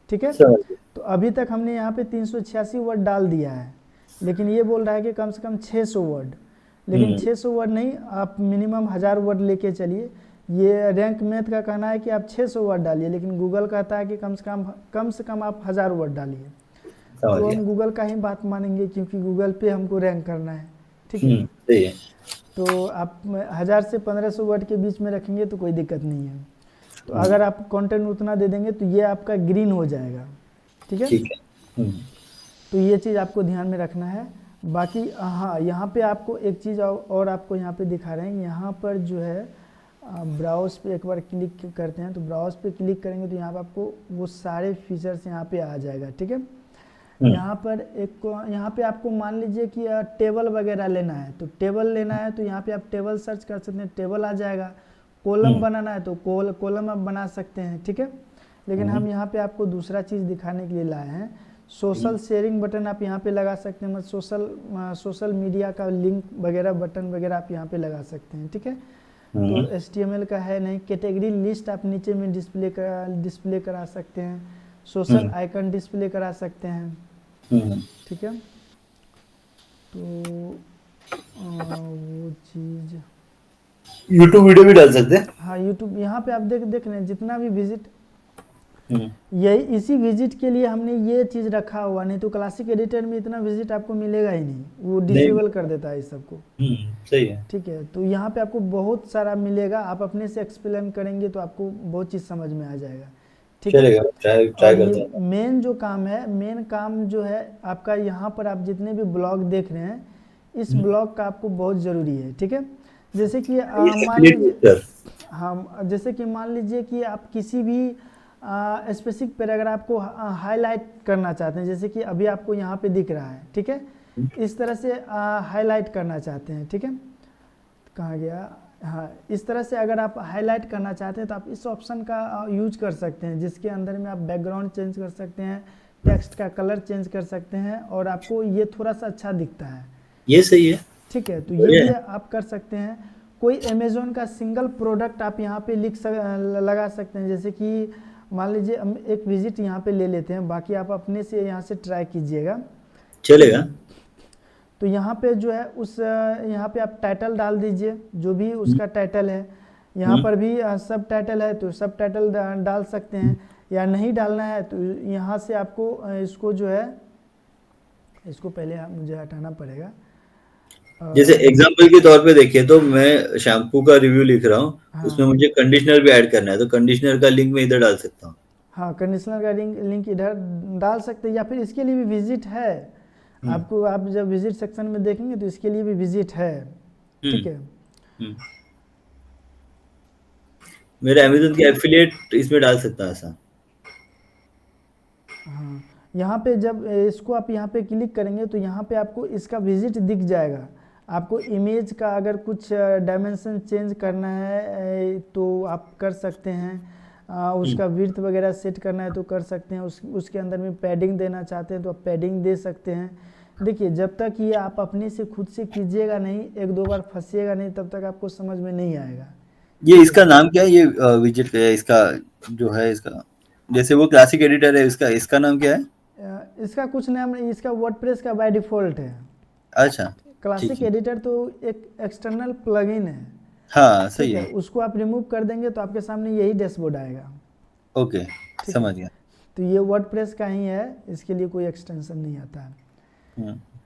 ठीक है। तो अभी तक हमने यहाँ पे 386 वर्ड डाल दिया है, लेकिन ये बोल रहा है कि कम से कम 600 वर्ड। लेकिन 600 वर्ड नहीं, आप मिनिमम 1000 वर्ड लेके चलिए। ये रैंक मैथ का कहना है कि आप 600 वर्ड डालिए, लेकिन गूगल कहता है कि कम से कम आप 1000 वर्ड डालिए। तो हम गूगल का ही बात मानेंगे क्योंकि गूगल पे हमको रैंक करना है। ठीक है। सही है। तो आप 1000 से 1500 वर्ड के बीच में रखेंगे तो कोई दिक्कत नहीं है। तो अगर आप कंटेंट उतना दे देंगे तो ये आपका ग्रीन हो जाएगा। ठीक है। ठीक है। तो ये चीज़ आपको ध्यान में रखना है। बाकी हाँ, यहाँ पे आपको एक चीज़ और आपको यहाँ पे दिखा रहे हैं, यहाँ पर जो है ब्राउज पे एक बार क्लिक करते हैं। तो ब्राउज पे क्लिक करेंगे तो यहाँ पर आपको वो सारे फीचर्स यहाँ पे आ जाएगा। ठीक है। यहाँ पे आपको मान लीजिए कि टेबल वगैरह लेना है तो टेबल लेना है, तो यहाँ पे आप टेबल सर्च कर सकते हैं, टेबल आ जाएगा। कॉलम बनाना है तो कॉलम आप बना सकते हैं। ठीक है। लेकिन हम यहाँ पे आपको दूसरा चीज़ दिखाने के लिए लाए हैं, सोशल शेयरिंग बटन आप यहाँ पे लगा सकते हैं, मतलब सोशल मीडिया का लिंक वगैरह बटन वगैरह आप यहाँ पे लगा सकते हैं। ठीक है। तो HTML का है नहीं। कैटेगरी लिस्ट आप नीचे में डिस्प्ले करा सकते हैं, सोशल आइकन डिस्प्ले करा सकते हैं। ठीक है। तो वो चीज़ यूट्यूब वीडियो भी डाल सकते हैं। हाँ, यूट्यूब यहाँ पे आप देख रहे हैं जितना भी विजिट यही इसी विजिट के लिए हमने ये चीज़ रखा हुआ, नहीं तो क्लासिक एडिटर में इतना विजिट आपको मिलेगा ही नहीं, वो डिसेबल कर देता है इस सबको। सही है। ठीक है, तो यहाँ पे आपको बहुत सारा मिलेगा, आप अपने से एक्सप्लेन करेंगे तो आपको बहुत चीज़ समझ में आ जाएगा। ठीक है, चलेगा, ट्राई और करता ये हूँ। मेन जो काम है, मेन काम जो है आपका, यहाँ पर आप जितने भी ब्लॉग देख रहे हैं, इस ब्लॉग का आपको बहुत ज़रूरी है। ठीक है, जैसे कि मान लीजिए, हाँ, जैसे कि मान लीजिए कि आप किसी भी स्पेसिफिक पैराग्राफ को हाईलाइट करना चाहते हैं, जैसे कि अभी आपको यहाँ पे दिख रहा है। ठीक है, इस तरह से हाईलाइट करना चाहते हैं। ठीक है, कहाँ गया, हाँ, इस तरह से अगर आप हाईलाइट करना चाहते हैं तो आप इस ऑप्शन का यूज कर सकते हैं, जिसके अंदर में आप बैकग्राउंड चेंज कर सकते हैं, टेक्स्ट का कलर चेंज कर सकते हैं, और आपको ये थोड़ा सा अच्छा दिखता है। ये सही है। ठीक है, तो ये भी आप कर सकते हैं। कोई अमेज़ोन का सिंगल प्रोडक्ट आप यहाँ पे लगा सकते हैं, जैसे कि मान लीजिए हम एक विजिट यहाँ पे ले लेते हैं, बाकी आप अपने से यहाँ से ट्राई कीजिएगा। चलेगा। तो यहाँ पे जो है उस यहाँ पे आप टाइटल डाल दीजिए, जो भी उसका टाइटल है। यहाँ पर भी सब टाइटल है तो सब टाइटल डाल सकते हैं, या नहीं डालना है तो यहाँ से आपको इसको जो है, इसको पहले मुझे हटाना पड़ेगा। जैसे एग्जांपल के तौर पे देखिए तो मैं शैम्पू का रिव्यू लिख रहा हूँ, उसमें मुझे कंडीशनर भी ऐड करना है, तो कंडीशनर का लिंक मैं इधर डाल सकता हूँ। हाँ, कंडीशनर का लिंक इधर डाल सकते हैं, या फिर इसके लिए भी विजिट है आपको, आप जब विजिट सेक्शन में देखेंगे तो इसके लिए भी विजिट है। ठीक है, मेरे अमेज़न के एफिलिएट इसमें डाल सकता है ऐसा। हाँ, यहाँ पे जब इसको आप यहाँ पे क्लिक करेंगे तो यहाँ पे आपको इसका विजिट दिख जाएगा। आपको इमेज का अगर कुछ डायमेंशन चेंज करना है तो आप कर सकते हैं, उसका विड्थ वगैरह सेट करना है तो कर सकते हैं, उसके अंदर में पैडिंग देना चाहते हैं तो आप पैडिंग दे सकते हैं। देखिए, जब तक ये आप अपने से खुद से कीजिएगा नहीं, एक दो बार फंसिएगा नहीं, तब तक आपको समझ में नहीं आएगा। ये इसका नाम क्या है, ये विजिट का, इसका जो है, इसका जैसे वो क्लासिक एडिटर है, इसका नाम क्या है? इसका कुछ नाम नहीं, इसका वर्डप्रेस का बाय डिफ़ॉल्ट है। अच्छा, क्लासिक ठीक है। एडिटर तो एक एक्सटर्नल प्लगइन है। हाँ, ठीक सही है, है। उसको आप रिमूव कर देंगे तो आपके सामने यही डैशबोर्ड आएगा। ओके, ठीक समझ है, गया। तो ये वर्डप्रेस का ही है, इसके लिए कोई एक्सटेंशन नहीं आता है।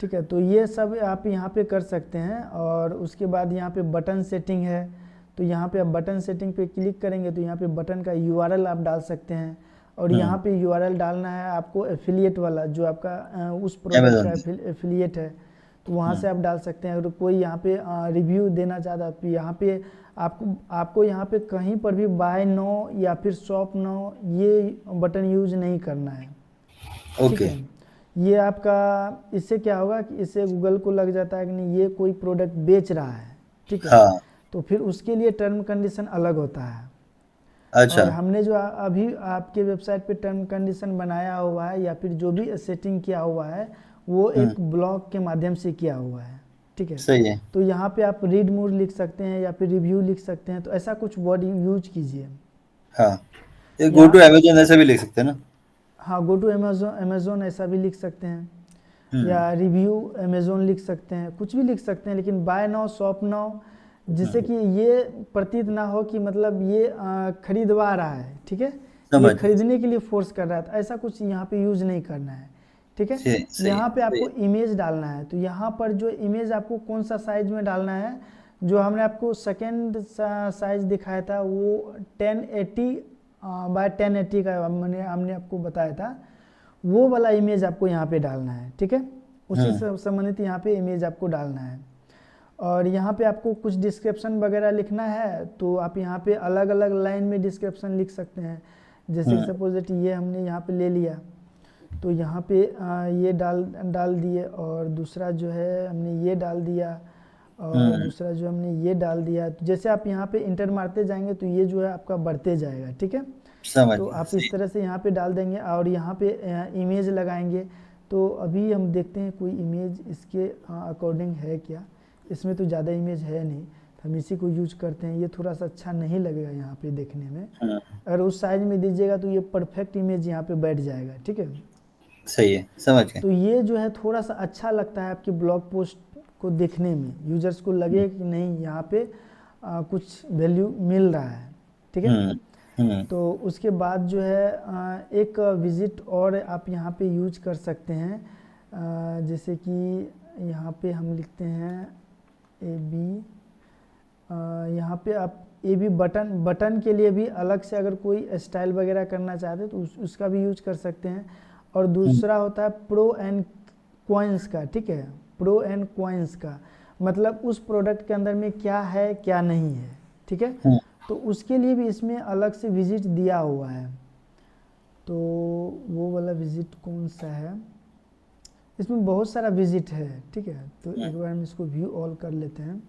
ठीक है, तो ये सब आप यहाँ पे कर सकते हैं। और उसके बाद यहाँ पे बटन सेटिंग है, तो यहाँ पे आप बटन सेटिंग पे क्लिक करेंगे तो यहाँ पे बटन का यूआरएल आप डाल सकते हैं। और यहाँ पे यूआरएल डालना है आपको एफिलिएट वाला, जो आपका उस प्रोडक्ट का एफिलिएट है, तो वहाँ से आप डाल सकते हैं। अगर कोई यहाँ पे रिव्यू देना चाहता है तो यहाँ पे आपको यहाँ पे कहीं पर भी बाय नो या फिर शॉप नो ये बटन यूज नहीं करना है। ठीक है, ये आपका, इससे क्या होगा कि इससे गूगल को लग जाता है कि नहीं ये कोई प्रोडक्ट बेच रहा है। ठीक है, हाँ, तो फिर उसके लिए टर्म कंडीशन अलग होता है। अच्छा। और हमने जो अभी आपके वेबसाइट पे टर्म कंडीशन बनाया हुआ है, या फिर जो भी सेटिंग किया हुआ है, वो एक ब्लॉग के माध्यम से किया हुआ है। ठीक है, सही है। तो यहाँ पे आप रीड मोर लिख सकते हैं या फिर रिव्यू लिख सकते हैं, तो ऐसा कुछ वर्ड यूज कीजिए। हाँ, ये गो टू अमेज़न ऐसा भी लिख सकते हैं ना? हाँ, गो टू अमेज़ोन ऐसा भी लिख सकते हैं, या रिव्यू अमेज़ोन लिख सकते हैं, कुछ भी लिख सकते हैं, लेकिन बाय नाउ शॉप नाउ, जिससे कि ये प्रतीत ना हो कि मतलब ये खरीदवा रहा है। ठीक है, ये खरीदने के लिए फोर्स कर रहा है, तो ऐसा कुछ यहाँ पे यूज नहीं करना है। ठीक है, यहाँ पे आपको इमेज डालना है, तो यहाँ पर जो इमेज आपको कौन सा साइज में डालना है, जो हमने आपको सेकेंड साइज दिखाया था वो 1080 बाय 1080 का हमने आपको बताया था, वो वाला इमेज आपको यहाँ पे डालना है। ठीक है, उसी से संबंधित यहाँ पे इमेज आपको डालना है। और यहाँ पे आपको कुछ डिस्क्रिप्शन वगैरह लिखना है तो आप यहाँ पे अलग अलग लाइन में डिस्क्रिप्शन लिख सकते हैं। जैसे सपोज दैट ये हमने यहाँ पे ले लिया, तो यहाँ पे ये डाल दिए, और दूसरा जो है हमने ये डाल दिया, और दूसरा जो हमने ये डाल दिया। तो जैसे आप यहाँ पे इंटर मारते जाएंगे तो ये जो है आपका बढ़ते जाएगा। ठीक है, तो आप इस तरह से यहाँ पे डाल देंगे और यहाँ पे इमेज लगाएंगे। तो अभी हम देखते हैं कोई इमेज इसके अकॉर्डिंग है क्या। इसमें तो ज़्यादा इमेज है नहीं, तो हम इसी को यूज करते हैं। ये थोड़ा सा अच्छा नहीं लगेगा यहाँ पे देखने में, अगर उस साइज में दीजिएगा तो ये परफेक्ट इमेज यहाँ पे बैठ जाएगा। ठीक है, सही है, समझ गए। तो ये जो है थोड़ा सा अच्छा लगता है आपकी ब्लॉग पोस्ट को देखने में, यूजर्स को लगे कि नहीं यहाँ पे कुछ वैल्यू मिल रहा है। ठीक है, तो उसके बाद जो है एक विज़िट और आप यहाँ पे यूज कर सकते हैं, जैसे कि यहाँ पे हम लिखते हैं ए बी, यहाँ पे आप ए बी बटन के लिए भी अलग से अगर कोई स्टाइल वगैरह करना चाहते हैं तो उसका भी यूज कर सकते हैं। और दूसरा होता है प्रो एंड कॉइन्स का, ठीक है, प्रो एंड कॉइन्स का मतलब उस प्रोडक्ट के अंदर में क्या है क्या नहीं है, ठीक है, तो उसके लिए भी इसमें अलग से विजिट दिया हुआ है। तो वो वाला विजिट कौन सा है, इसमें बहुत सारा विजिट है, ठीक है, तो एक बार हम इसको व्यू ऑल कर लेते हैं।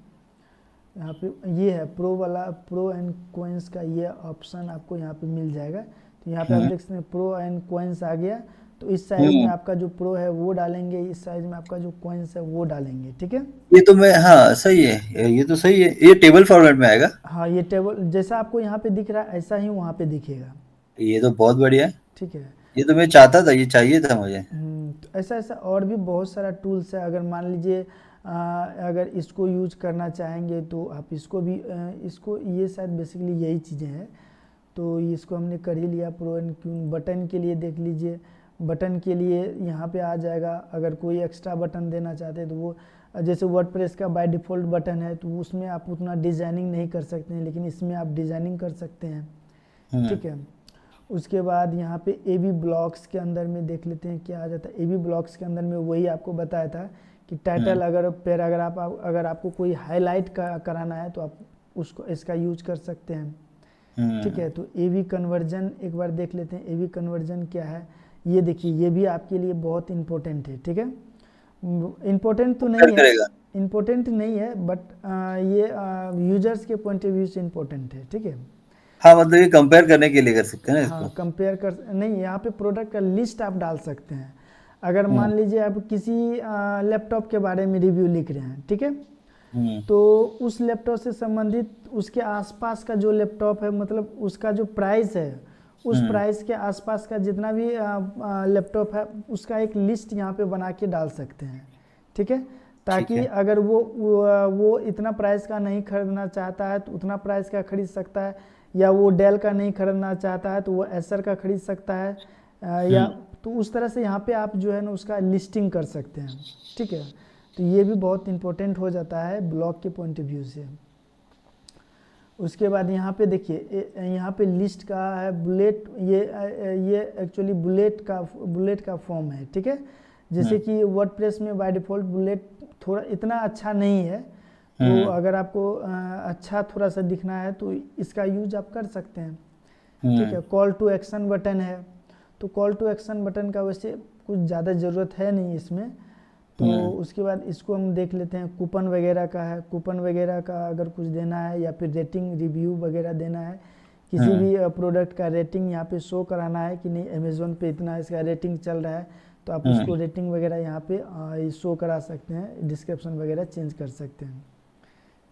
यहाँ पे ये है प्रो वाला, प्रो एंड कॉइन्स का ये ऑप्शन आपको यहाँ पे मिल जाएगा। तो यहाँ पे आप देख सकते हैं प्रो एंड कॉइन्स आ गया, तो इस साइज में आपका जो प्रो है वो डालेंगे, इस साइज में आपका जो कॉइन्स है वो डालेंगे, ठीक है। ये तो मैं, हाँ सही है, ये तो सही है, ये टेबल फॉर्मेट में आएगा। हाँ, ये टेबल जैसा आपको यहाँ पे दिख रहा है ऐसा ही वहाँ पे दिखेगा, ये तो बहुत बढ़िया है, ठीक है। ये तो मैं चाहता था, ये चाहिए था मुझे। तो ऐसा ऐसा और भी बहुत सारा टूल्स है। अगर मान लीजिए अगर इसको यूज करना चाहेंगे तो आप इसको भी इसको, ये शायद बेसिकली यही चीज़ें हैं, तो इसको हमने कर ही लिया। प्रो एंड क्यून बटन के लिए देख लीजिए, बटन के लिए यहाँ पे आ जाएगा। अगर कोई एक्स्ट्रा बटन देना चाहते हैं तो वो, जैसे वर्डप्रेस का बाय डिफ़ॉल्ट बटन है तो उसमें आप उतना डिज़ाइनिंग नहीं कर सकते हैं, लेकिन इसमें आप डिज़ाइनिंग कर सकते हैं, ठीक है। उसके बाद यहाँ पे ए बी ब्लॉक्स के अंदर में देख लेते हैं क्या आ जाता है। ए बी ब्लॉक्स के अंदर में वही आपको बताया था कि टाइटल अगर पैराग्राफ अगर आपको कोई हाईलाइट कराना है तो आप उसको इसका यूज कर सकते हैं, ठीक है। तो ए बी कन्वर्जन एक बार देख लेते हैं, ए बी कन्वर्जन क्या है। ये देखिए, ये भी आपके लिए बहुत इंपॉर्टेंट है, ठीक है। इम्पोर्टेंट तो नहीं है, इम्पोर्टेंट नहीं है, बट ये यूजर्स के पॉइंट ऑफ व्यू से इम्पोर्टेंट है, ठीक है। हाँ, मतलब ये कंपेयर करने के लिए कर सकते हैं ना इसको। हाँ, कंपेयर कर नहीं, यहाँ पे प्रोडक्ट का लिस्ट आप डाल सकते हैं। अगर मान लीजिए आप किसी लैपटॉप के बारे में रिव्यू लिख रहे हैं, ठीक है, तो उस लैपटॉप से संबंधित उसके आसपास का जो लैपटॉप है, मतलब उसका जो प्राइस है, उस प्राइस के आसपास का जितना भी लैपटॉप है उसका एक लिस्ट यहाँ पे बना के डाल सकते हैं, ठीक है। ताकि अगर वो इतना प्राइस का नहीं खरीदना चाहता है तो उतना प्राइस का खरीद सकता है, या वो डेल का नहीं खरीदना चाहता है तो वो एसर का खरीद सकता है, या तो उस तरह से यहाँ पे आप जो है ना उसका लिस्टिंग कर सकते हैं, ठीक है। तो ये भी बहुत इंपॉर्टेंट हो जाता है ब्लॉग के पॉइंट ऑफ व्यू से। उसके बाद यहाँ पे देखिए, यहाँ पे लिस्ट का है बुलेट, ये एक्चुअली बुलेट का फॉर्म है, ठीक है। जैसे कि वर्डप्रेस में बाय डिफ़ॉल्ट बुलेट थोड़ा इतना अच्छा नहीं है, तो अगर आपको अच्छा थोड़ा सा दिखना है तो इसका यूज आप कर सकते हैं, ठीक है। कॉल टू एक्शन बटन है, तो कॉल टू एक्शन बटन का वैसे कुछ ज़्यादा ज़रूरत है नहीं इसमें। तो उसके बाद इसको हम देख लेते हैं, कूपन वगैरह का है, कूपन वगैरह का अगर कुछ देना है या फिर रेटिंग रिव्यू वगैरह देना है, किसी भी प्रोडक्ट का रेटिंग यहाँ पे शो कराना है कि नहीं अमेज़ोन पे इतना इसका रेटिंग चल रहा है, तो आप उसको रेटिंग वगैरह यहाँ पे शो करा सकते हैं, डिस्क्रिप्शन वगैरह चेंज कर सकते हैं,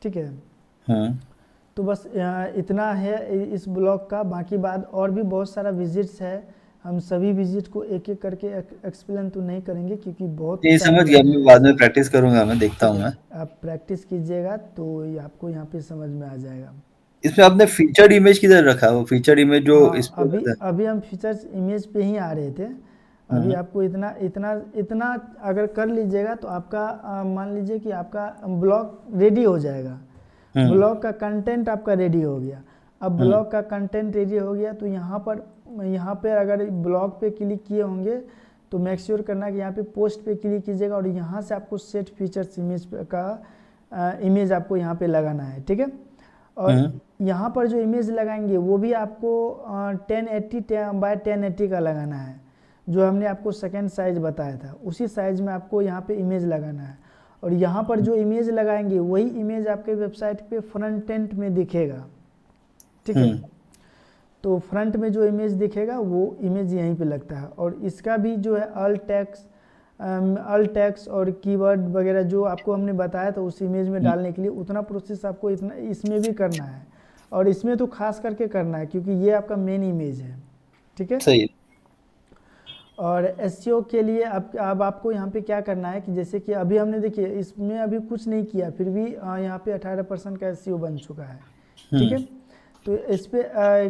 ठीक है। तो बस इतना है इस ब्लॉग का। बाकी बाद और भी बहुत सारा विजिट्स है, हम सभी विजिट को एक एक करके एक्सप्लेन तो नहीं करेंगे क्योंकि बहुत ये समझ गया, मैं बाद में प्रैक्टिस करूंगा, मैं देखता हूँ मैं। आप प्रैक्टिस कीजिएगा तो ये आपको यहाँ पे समझ में आ जाएगा। इसमें आपने फीचर्ड इमेज किधर रखा, वो फीचर्ड इमेज जो हाँ, इस पे अभी हम फीचर्स इमेज पे ही आ रहे थे। अभी आपको इतना इतना इतना अगर कर लीजिएगा तो आपका मान लीजिए कि आपका ब्लॉग रेडी हो जाएगा, ब्लॉग का कंटेंट आपका रेडी हो गया। अब ब्लॉग का कंटेंट रेडी हो गया तो यहाँ पे अगर ब्लॉग पे क्लिक किए होंगे तो मेक श्योर करना कि यहाँ पे पोस्ट पे क्लिक कीजिएगा और यहाँ से आपको सेट फीचर्स इमेज का इमेज आपको यहाँ पे लगाना है, ठीक है। और यहाँ पर जो इमेज लगाएंगे वो भी आपको 1080 बाय 1080 का लगाना है, जो हमने आपको सेकेंड साइज बताया था उसी साइज में आपको यहाँ पे इमेज लगाना है। और यहाँ पर जो इमेज लगाएंगे वही इमेज आपके वेबसाइट पे फ्रंट एंड में दिखेगा, ठीक है। तो फ्रंट में जो इमेज दिखेगा वो इमेज यहीं पे लगता है। और इसका भी जो है अल टैक्स और कीवर्ड वगैरह जो आपको हमने बताया था उस इमेज में डालने के लिए उतना प्रोसेस आपको इतना इसमें भी करना है, और इसमें तो खास करके करना है क्योंकि ये आपका मेन इमेज है, ठीक है। सही। और एसईओ के लिए अब आपको यहाँ पे क्या करना है कि जैसे कि अभी हमने देखिए इसमें अभी कुछ नहीं किया फिर भी यहाँ पे 18% का एसईओ बन चुका है, ठीक है। तो इस पे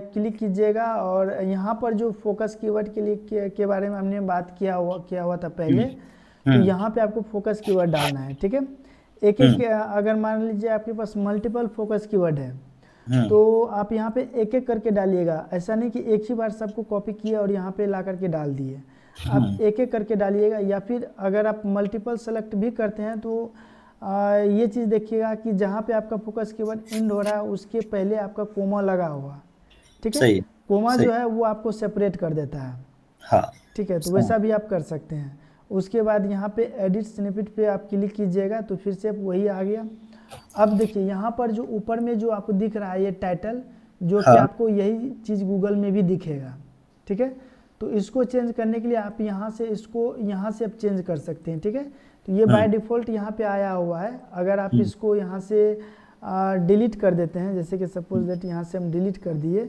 क्लिक कीजिएगा और यहाँ पर जो फोकस कीवर्ड के लिए के बारे में हमने बात किया हुआ था पहले, तो यहाँ पे आपको फोकस कीवर्ड डालना है, ठीक है। एक एक अगर मान लीजिए आपके पास मल्टीपल फोकस कीवर्ड है तो आप यहाँ पे एक एक करके डालिएगा। ऐसा नहीं कि एक ही बार सबको कॉपी किए और यहाँ पे ला करके डाल दिए, आप एक एक करके डालिएगा। या फिर अगर आप मल्टीपल सेलेक्ट भी करते हैं तो ये चीज़ देखिएगा कि जहाँ पे आपका फोकस कीवर्ड एंड हो रहा है उसके पहले आपका कोमा लगा हुआ, ठीक है। सही कोमा सही जो है वो आपको सेपरेट कर देता है, हाँ ठीक है। तो वैसा भी आप कर सकते हैं। उसके बाद यहाँ पे एडिट स्निपेट पे आप क्लिक कीजिएगा तो फिर से वही आ गया। अब देखिए यहाँ पर जो ऊपर में जो आपको दिख रहा है ये टाइटल, जो कि हाँ आपको यही चीज़ गूगल में भी दिखेगा, ठीक है। तो इसको चेंज करने के लिए आप यहाँ से इसको यहाँ से आप चेंज कर सकते हैं, ठीक है। तो ये बाय डिफ़ॉल्ट यहाँ पे आया हुआ है। अगर आप इसको यहाँ से डिलीट कर देते हैं, जैसे कि सपोज दैट यहाँ से हम डिलीट कर दिए,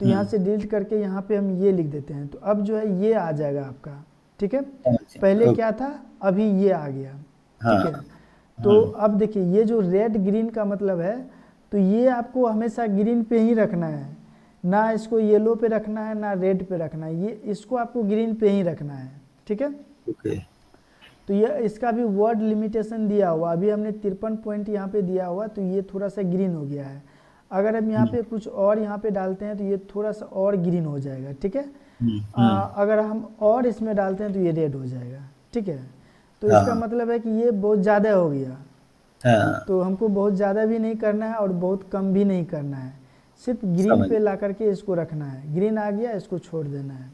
तो यहाँ से डिलीट करके यहाँ पे हम ये लिख देते हैं, तो अब जो है ये आ जाएगा आपका, ठीक है। पहले क्या था, अभी ये आ गया, ठीक है। तो अब देखिए ये जो रेड ग्रीन का मतलब है, तो ये आपको हमेशा ग्रीन पे ही रखना है, ना इसको येलो पे रखना है ना रेड पे रखना है, ये इसको आपको ग्रीन पे ही रखना है, ठीक है। ओके तो ये इसका भी वर्ड लिमिटेशन दिया हुआ, अभी हमने 53 पॉइंट यहाँ पे दिया हुआ, तो ये थोड़ा सा ग्रीन हो गया है। अगर हम यहाँ पे कुछ और यहाँ पे डालते हैं तो ये थोड़ा सा और ग्रीन हो जाएगा, ठीक है। अगर हम और इसमें डालते हैं तो ये रेड हो जाएगा, ठीक है। तो इसका मतलब है कि ये बहुत ज़्यादा हो गया, तो हमको बहुत ज़्यादा भी नहीं करना है और बहुत कम भी नहीं करना है, सिर्फ ग्रीन पे ला करके इसको रखना है। ग्रीन आ गया, इसको छोड़ देना है,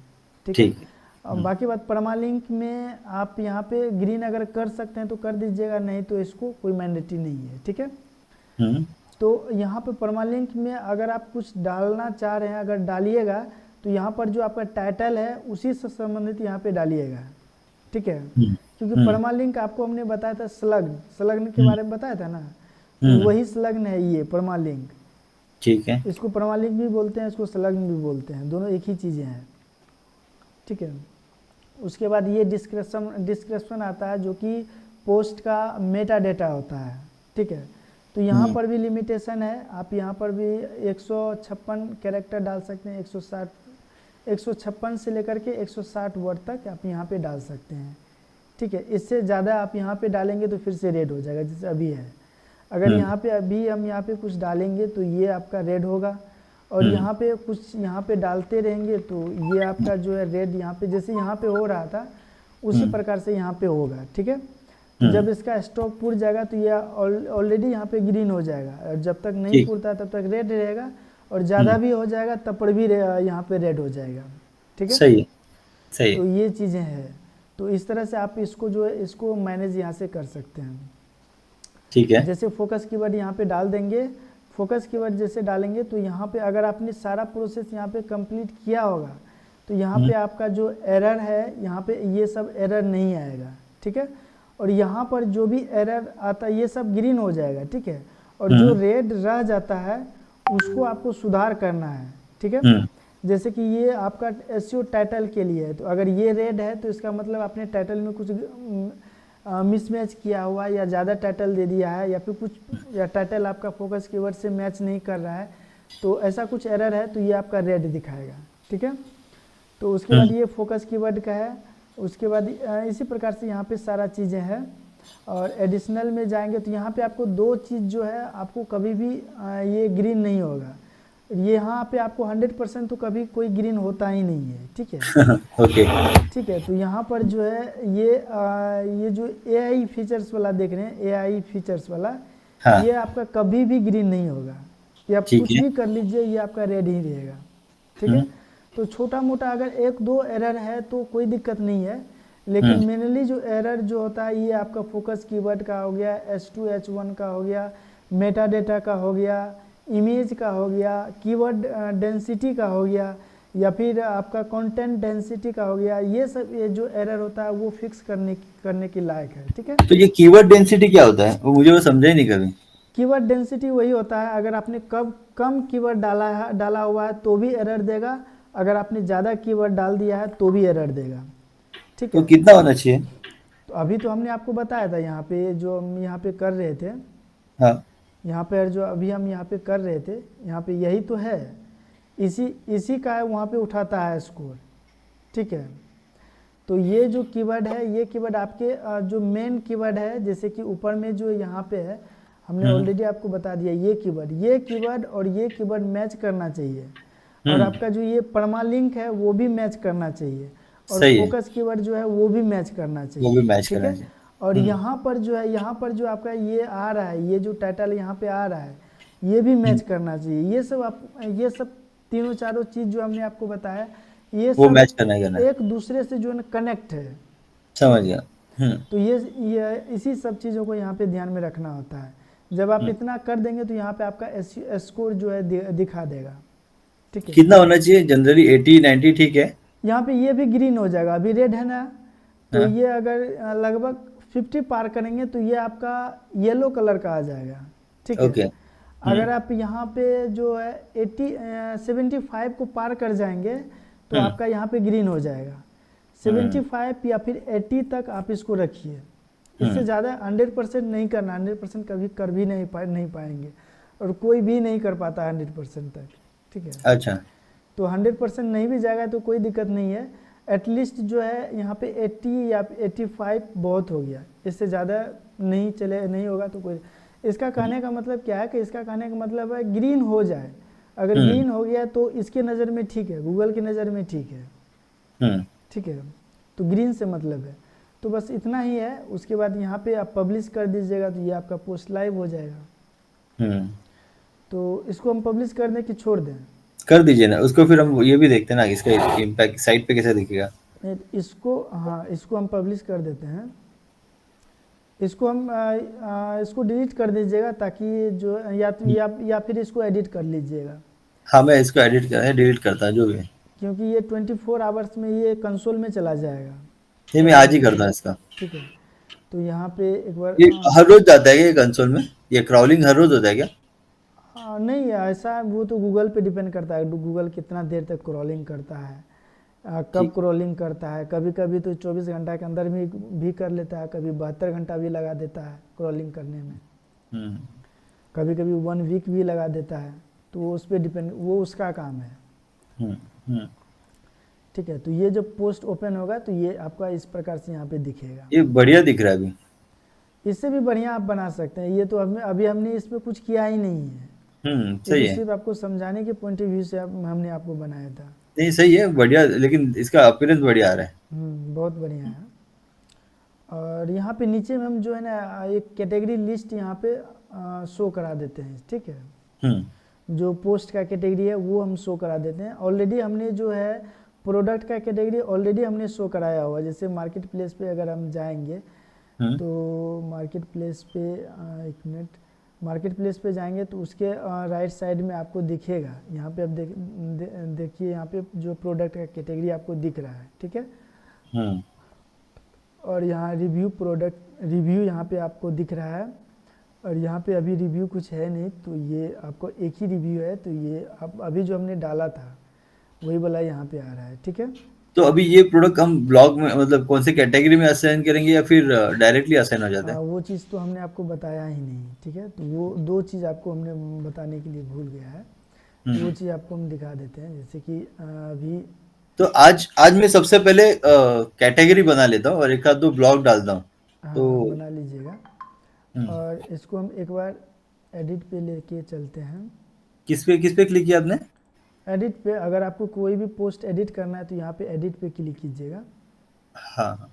ठीक है। अब बाकी बात परमालिंक में आप यहाँ पे ग्रीन अगर कर सकते हैं तो कर दीजिएगा, नहीं तो इसको कोई मैंडेटरी नहीं है, ठीक है। तो यहाँ पे परमालिंक में अगर आप कुछ डालना चाह रहे हैं, अगर डालिएगा तो यहाँ पर जो आपका टाइटल है उसी से संबंधित यहाँ पे डालिएगा, ठीक है। क्योंकि परमालिंक आपको हमने बताया था संलग्न के बारे में बताया था ना, तो वही संलग्न है ये परमालिंक, ठीक है। इसको परमालिंक भी बोलते हैं, इसको संलग्न भी बोलते हैं, दोनों एक ही चीज़ें हैं, ठीक है। उसके बाद ये डिस्क्रिप्शन आता है जो कि पोस्ट का मेटा डेटा होता है, ठीक है। तो यहाँ पर भी लिमिटेशन है, आप यहाँ पर भी 156 कैरेक्टर डाल सकते हैं, 156 से लेकर के 160 वर्ड तक आप यहाँ पे डाल सकते हैं, ठीक है। इससे ज़्यादा आप यहाँ पे डालेंगे तो फिर से रेड हो जाएगा, जैसे अभी है। अगर यहाँ पे अभी हम यहाँ पे कुछ डालेंगे तो ये आपका रेड होगा, और यहाँ पे कुछ यहाँ पे डालते रहेंगे तो ये आपका जो है रेड यहाँ पे जैसे यहाँ पे हो रहा था उसी प्रकार से यहाँ पे होगा, ठीक है। तो जब इसका स्टॉक पूर जाएगा तो ये ऑलरेडी यहाँ पे ग्रीन हो जाएगा, और जब तक नहीं पूरता तब तक रेड रहेगा, और ज़्यादा भी हो जाएगा तब पर भी यहाँ पे रेड हो जाएगा, ठीक है। सही सही। तो ये चीज़ें हैं, तो इस तरह से आप इसको जो है इसको मैनेज यहाँ से कर सकते हैं, ठीक है। जैसे फोकस कीवर्ड यहाँ पे डाल देंगे, फोकस कीवर्ड जैसे डालेंगे तो यहाँ पे अगर आपने सारा प्रोसेस यहाँ पे कंप्लीट किया होगा तो यहाँ पे आपका जो एरर है यहाँ पे ये सब एरर नहीं आएगा, ठीक है। और यहाँ पर जो भी एरर आता है ये सब ग्रीन हो जाएगा, ठीक है। और जो रेड रह जाता है उसको आपको सुधार करना है, ठीक है। जैसे कि ये आपका एसईओ टाइटल के लिए है, तो अगर ये रेड है तो इसका मतलब आपने टाइटल में कुछ मिसमैच किया हुआ या ज़्यादा टाइटल दे दिया है, या फिर कुछ या टाइटल आपका फोकस कीवर्ड से मैच नहीं कर रहा है, तो ऐसा कुछ एरर है तो ये आपका रेड दिखाएगा, ठीक है। तो उसके बाद ये फोकस कीवर्ड का है। उसके बाद इसी प्रकार से यहाँ पे सारा चीज़ें हैं। और एडिशनल में जाएंगे तो यहाँ पे आपको दो चीज़ जो है आपको कभी भी ये ग्रीन नहीं होगा, यहाँ पे आपको 100% तो कभी कोई ग्रीन होता ही नहीं है, ठीक है। ओके ठीक है। तो यहाँ पर जो है ये जो AI फीचर्स वाला देख रहे हैं, AI फीचर्स वाला, ये आपका कभी भी ग्रीन नहीं होगा, ये आप कुछ भी कर लीजिए ये आपका रेड ही रहेगा, ठीक है। तो छोटा मोटा अगर एक दो एरर है तो कोई दिक्कत नहीं है, लेकिन मेनली जो एरर जो होता है ये आपका फोकस कीवर्ड का हो गया, H2H1 का हो गया, मेटा डेटा का हो गया, इमेज का हो गया, कीवर्ड डेंसिटी का हो गया, या फिर आपका कंटेंट डेंसिटी का हो गया, ये सब ये जो एरर होता है वो फिक्स करने की लायक है, ठीक है। तो ये कीवर्ड डेंसिटी क्या होता है, वो मुझे वो समझा ही नहीं कभी। कीवर्ड डेंसिटी वही होता है अगर आपने कम कीवर्ड डाला हुआ है तो भी एरर देगा, अगर आपने ज़्यादा कीवर्ड डाल दिया है तो भी एरर देगा, ठीक है। तो कितना होना चाहिए? तो अभी तो हमने आपको बताया था यहाँ पे जो हम यहाँ पे कर रहे थे, हाँ यहाँ पर जो अभी हम यहाँ पे कर रहे थे, यहाँ पे यही तो है, इसी का है, वहाँ पे उठाता है स्कोर, ठीक है। तो ये जो कीवर्ड है, ये कीवर्ड आपके जो मेन कीवर्ड है, जैसे कि ऊपर में जो यहाँ पे है, हमने ऑलरेडी आपको बता दिया, ये कीवर्ड और ये कीवर्ड मैच करना चाहिए, और आपका जो ये परमालिंक है वो भी मैच करना चाहिए, और सही है, फोकस कीवर्ड जो है वो भी मैच करना चाहिए, वो भी मैच ठीक करना है। चाहिए। और यहाँ पर जो है, यहाँ पर जो आपका ये आ रहा है, ये जो टाइटल यहाँ पे आ रहा है, ये भी मैच करना चाहिए। ये सब तीनों चारों चीज़ जो हमने आपको बताया, ये वो सब मैच करना ही करना है। एक दूसरे से जो है ना कनेक्ट है, समझ ठीक है। गया। तो ये इसी सब चीज़ों को यहाँ पे ध्यान में रखना होता है। जब आप इतना कर देंगे तो यहाँ पे आपका स्कोर जो है दिखा देगा, ठीक है। कितना होना चाहिए जनरली? 80 90 ठीक है? यहाँ पे ये भी ग्रीन हो जाएगा, अभी रेड है ना, तो हाँ, ये अगर लगभग 50 पार करेंगे तो ये आपका येलो कलर का आ जाएगा, ठीक है। ओके। अगर आप यहाँ पे जो है 75 को पार कर जाएंगे तो आपका यहाँ पे ग्रीन हो जाएगा। 75 या फिर 80 तक आप इसको रखिए, इससे ज़्यादा 100% नहीं करना, 100% कभी कर भी नहीं पाएंगे, और कोई भी नहीं कर पाता 100% तक, ठीक है। अच्छा। तो 100% नहीं भी जाएगा तो कोई दिक्कत नहीं है, एटलीस्ट जो है यहाँ पे 80 या 85 बहुत हो गया, इससे ज़्यादा नहीं होगा तो कोई। इसका कहने का मतलब क्या है कि इसका कहने का मतलब है ग्रीन हो जाए, अगर ग्रीन हो गया तो इसके नज़र में ठीक है, गूगल की नज़र में ठीक है, ठीक है। तो ग्रीन से मतलब है, तो बस इतना ही है। उसके बाद यहाँ पे आप पब्लिश कर दीजिएगा तो ये आपका पोस्ट लाइव हो जाएगा। तो इसको हम पब्लिश कर दें कि छोड़ दें? कर दीजिए ना उसको, फिर हम ये भी देखते हैं ना इसका इम्पैक्ट साइट पे कैसे दिखेगा। इसको, हाँ, इसको हम पब्लिश कर देते हैं। इसको हम इसको डिलीट कर दीजिएगा, ताकि जो या फिर इसको एडिट कर लीजिएगा, हाँ, मैं इसको डिलीट करता जो भी है। क्योंकि ये 24 आवर्स में ये कंसोल में चला जाएगा, ये मैं आज ही करता इसका। ठीक है। तो यहाँ पे एक बार ये हर रोज जाता है क्या कंसोल में? ये क्रॉलिंग हर रोज होता है क्या? नहीं, ऐसा वो तो गूगल पे डिपेंड करता है, गूगल कितना देर तक क्रॉलिंग करता है, कब ठीक। क्रॉलिंग करता है। कभी कभी तो 24 घंटा के अंदर भी कर लेता है, कभी 72 घंटा भी लगा देता है क्रॉलिंग करने में, कभी कभी 1 वीक भी लगा देता है, तो वो उस पर डिपेंड, वो उसका काम है, ठीक है। तो ये जब पोस्ट ओपन होगा तो ये आपका इस प्रकार से यहाँ पे दिखेगा। ये बढ़िया दिख रहा है अभी। इससे भी बढ़िया आप बना सकते हैं, ये तो अभी हमने इसमें कुछ किया ही नहीं है, ये सही तो है। सिर्फ आपको समझाने के पॉइंट ऑफ व्यू से हमने आपको बनाया था। नहीं, सही है, बढ़िया, लेकिन इसका अपीयरेंस बढ़िया आ रहा है। बहुत बढ़िया है। और यहाँ पे नीचे में हम जो है ना एक कैटेगरी लिस्ट यहाँ पे शो करा देते हैं, ठीक है। जो पोस्ट का कैटेगरी है वो हम शो करा देते हैं। ऑलरेडी हमने जो है प्रोडक्ट का कैटेगरी ऑलरेडी हमने शो कराया हुआ, जैसे मार्केट प्लेस पे अगर हम जाएंगे तो मार्केट प्लेस पे एक मिनट, मार्केट प्लेस पे जाएंगे तो उसके राइट साइड में आपको दिखेगा, यहाँ पे आप देखिए, यहाँ पे जो प्रोडक्ट का कैटेगरी आपको दिख रहा है, ठीक है। और यहाँ रिव्यू यहाँ पे आपको दिख रहा है, और यहाँ पे अभी रिव्यू कुछ है नहीं, तो ये आपको एक ही रिव्यू है, तो ये आप अभी जो हमने डाला था वही वाला यहाँ पे आ रहा है, ठीक है। तो अभी ये प्रोडक्ट हम ब्लॉग में मतलब कौन से कैटेगरी में असाइन करेंगे या फिर डायरेक्टली असाइन हो जाता है? वो चीज़ तो हमने आपको बताया ही नहीं, ठीक है। तो वो 2 चीज़ आपको हमने बताने के लिए भूल गया है, तो वो चीज़ आपको हम दिखा देते हैं। जैसे कि अभी तो आज मैं सबसे पहले कैटेगरी बना लेता हूँ और एक आध 2 ब्लॉग डालता हूँ। हाँ, तो बना लीजिएगा, और इसको हम एक बार एडिट पे लेके चलते हैं। किस पे क्लिक किया आपने? एडिट पे, अगर आपको कोई भी पोस्ट एडिट करना है तो यहाँ पे एडिट पे क्लिक कीजिएगा। हाँ।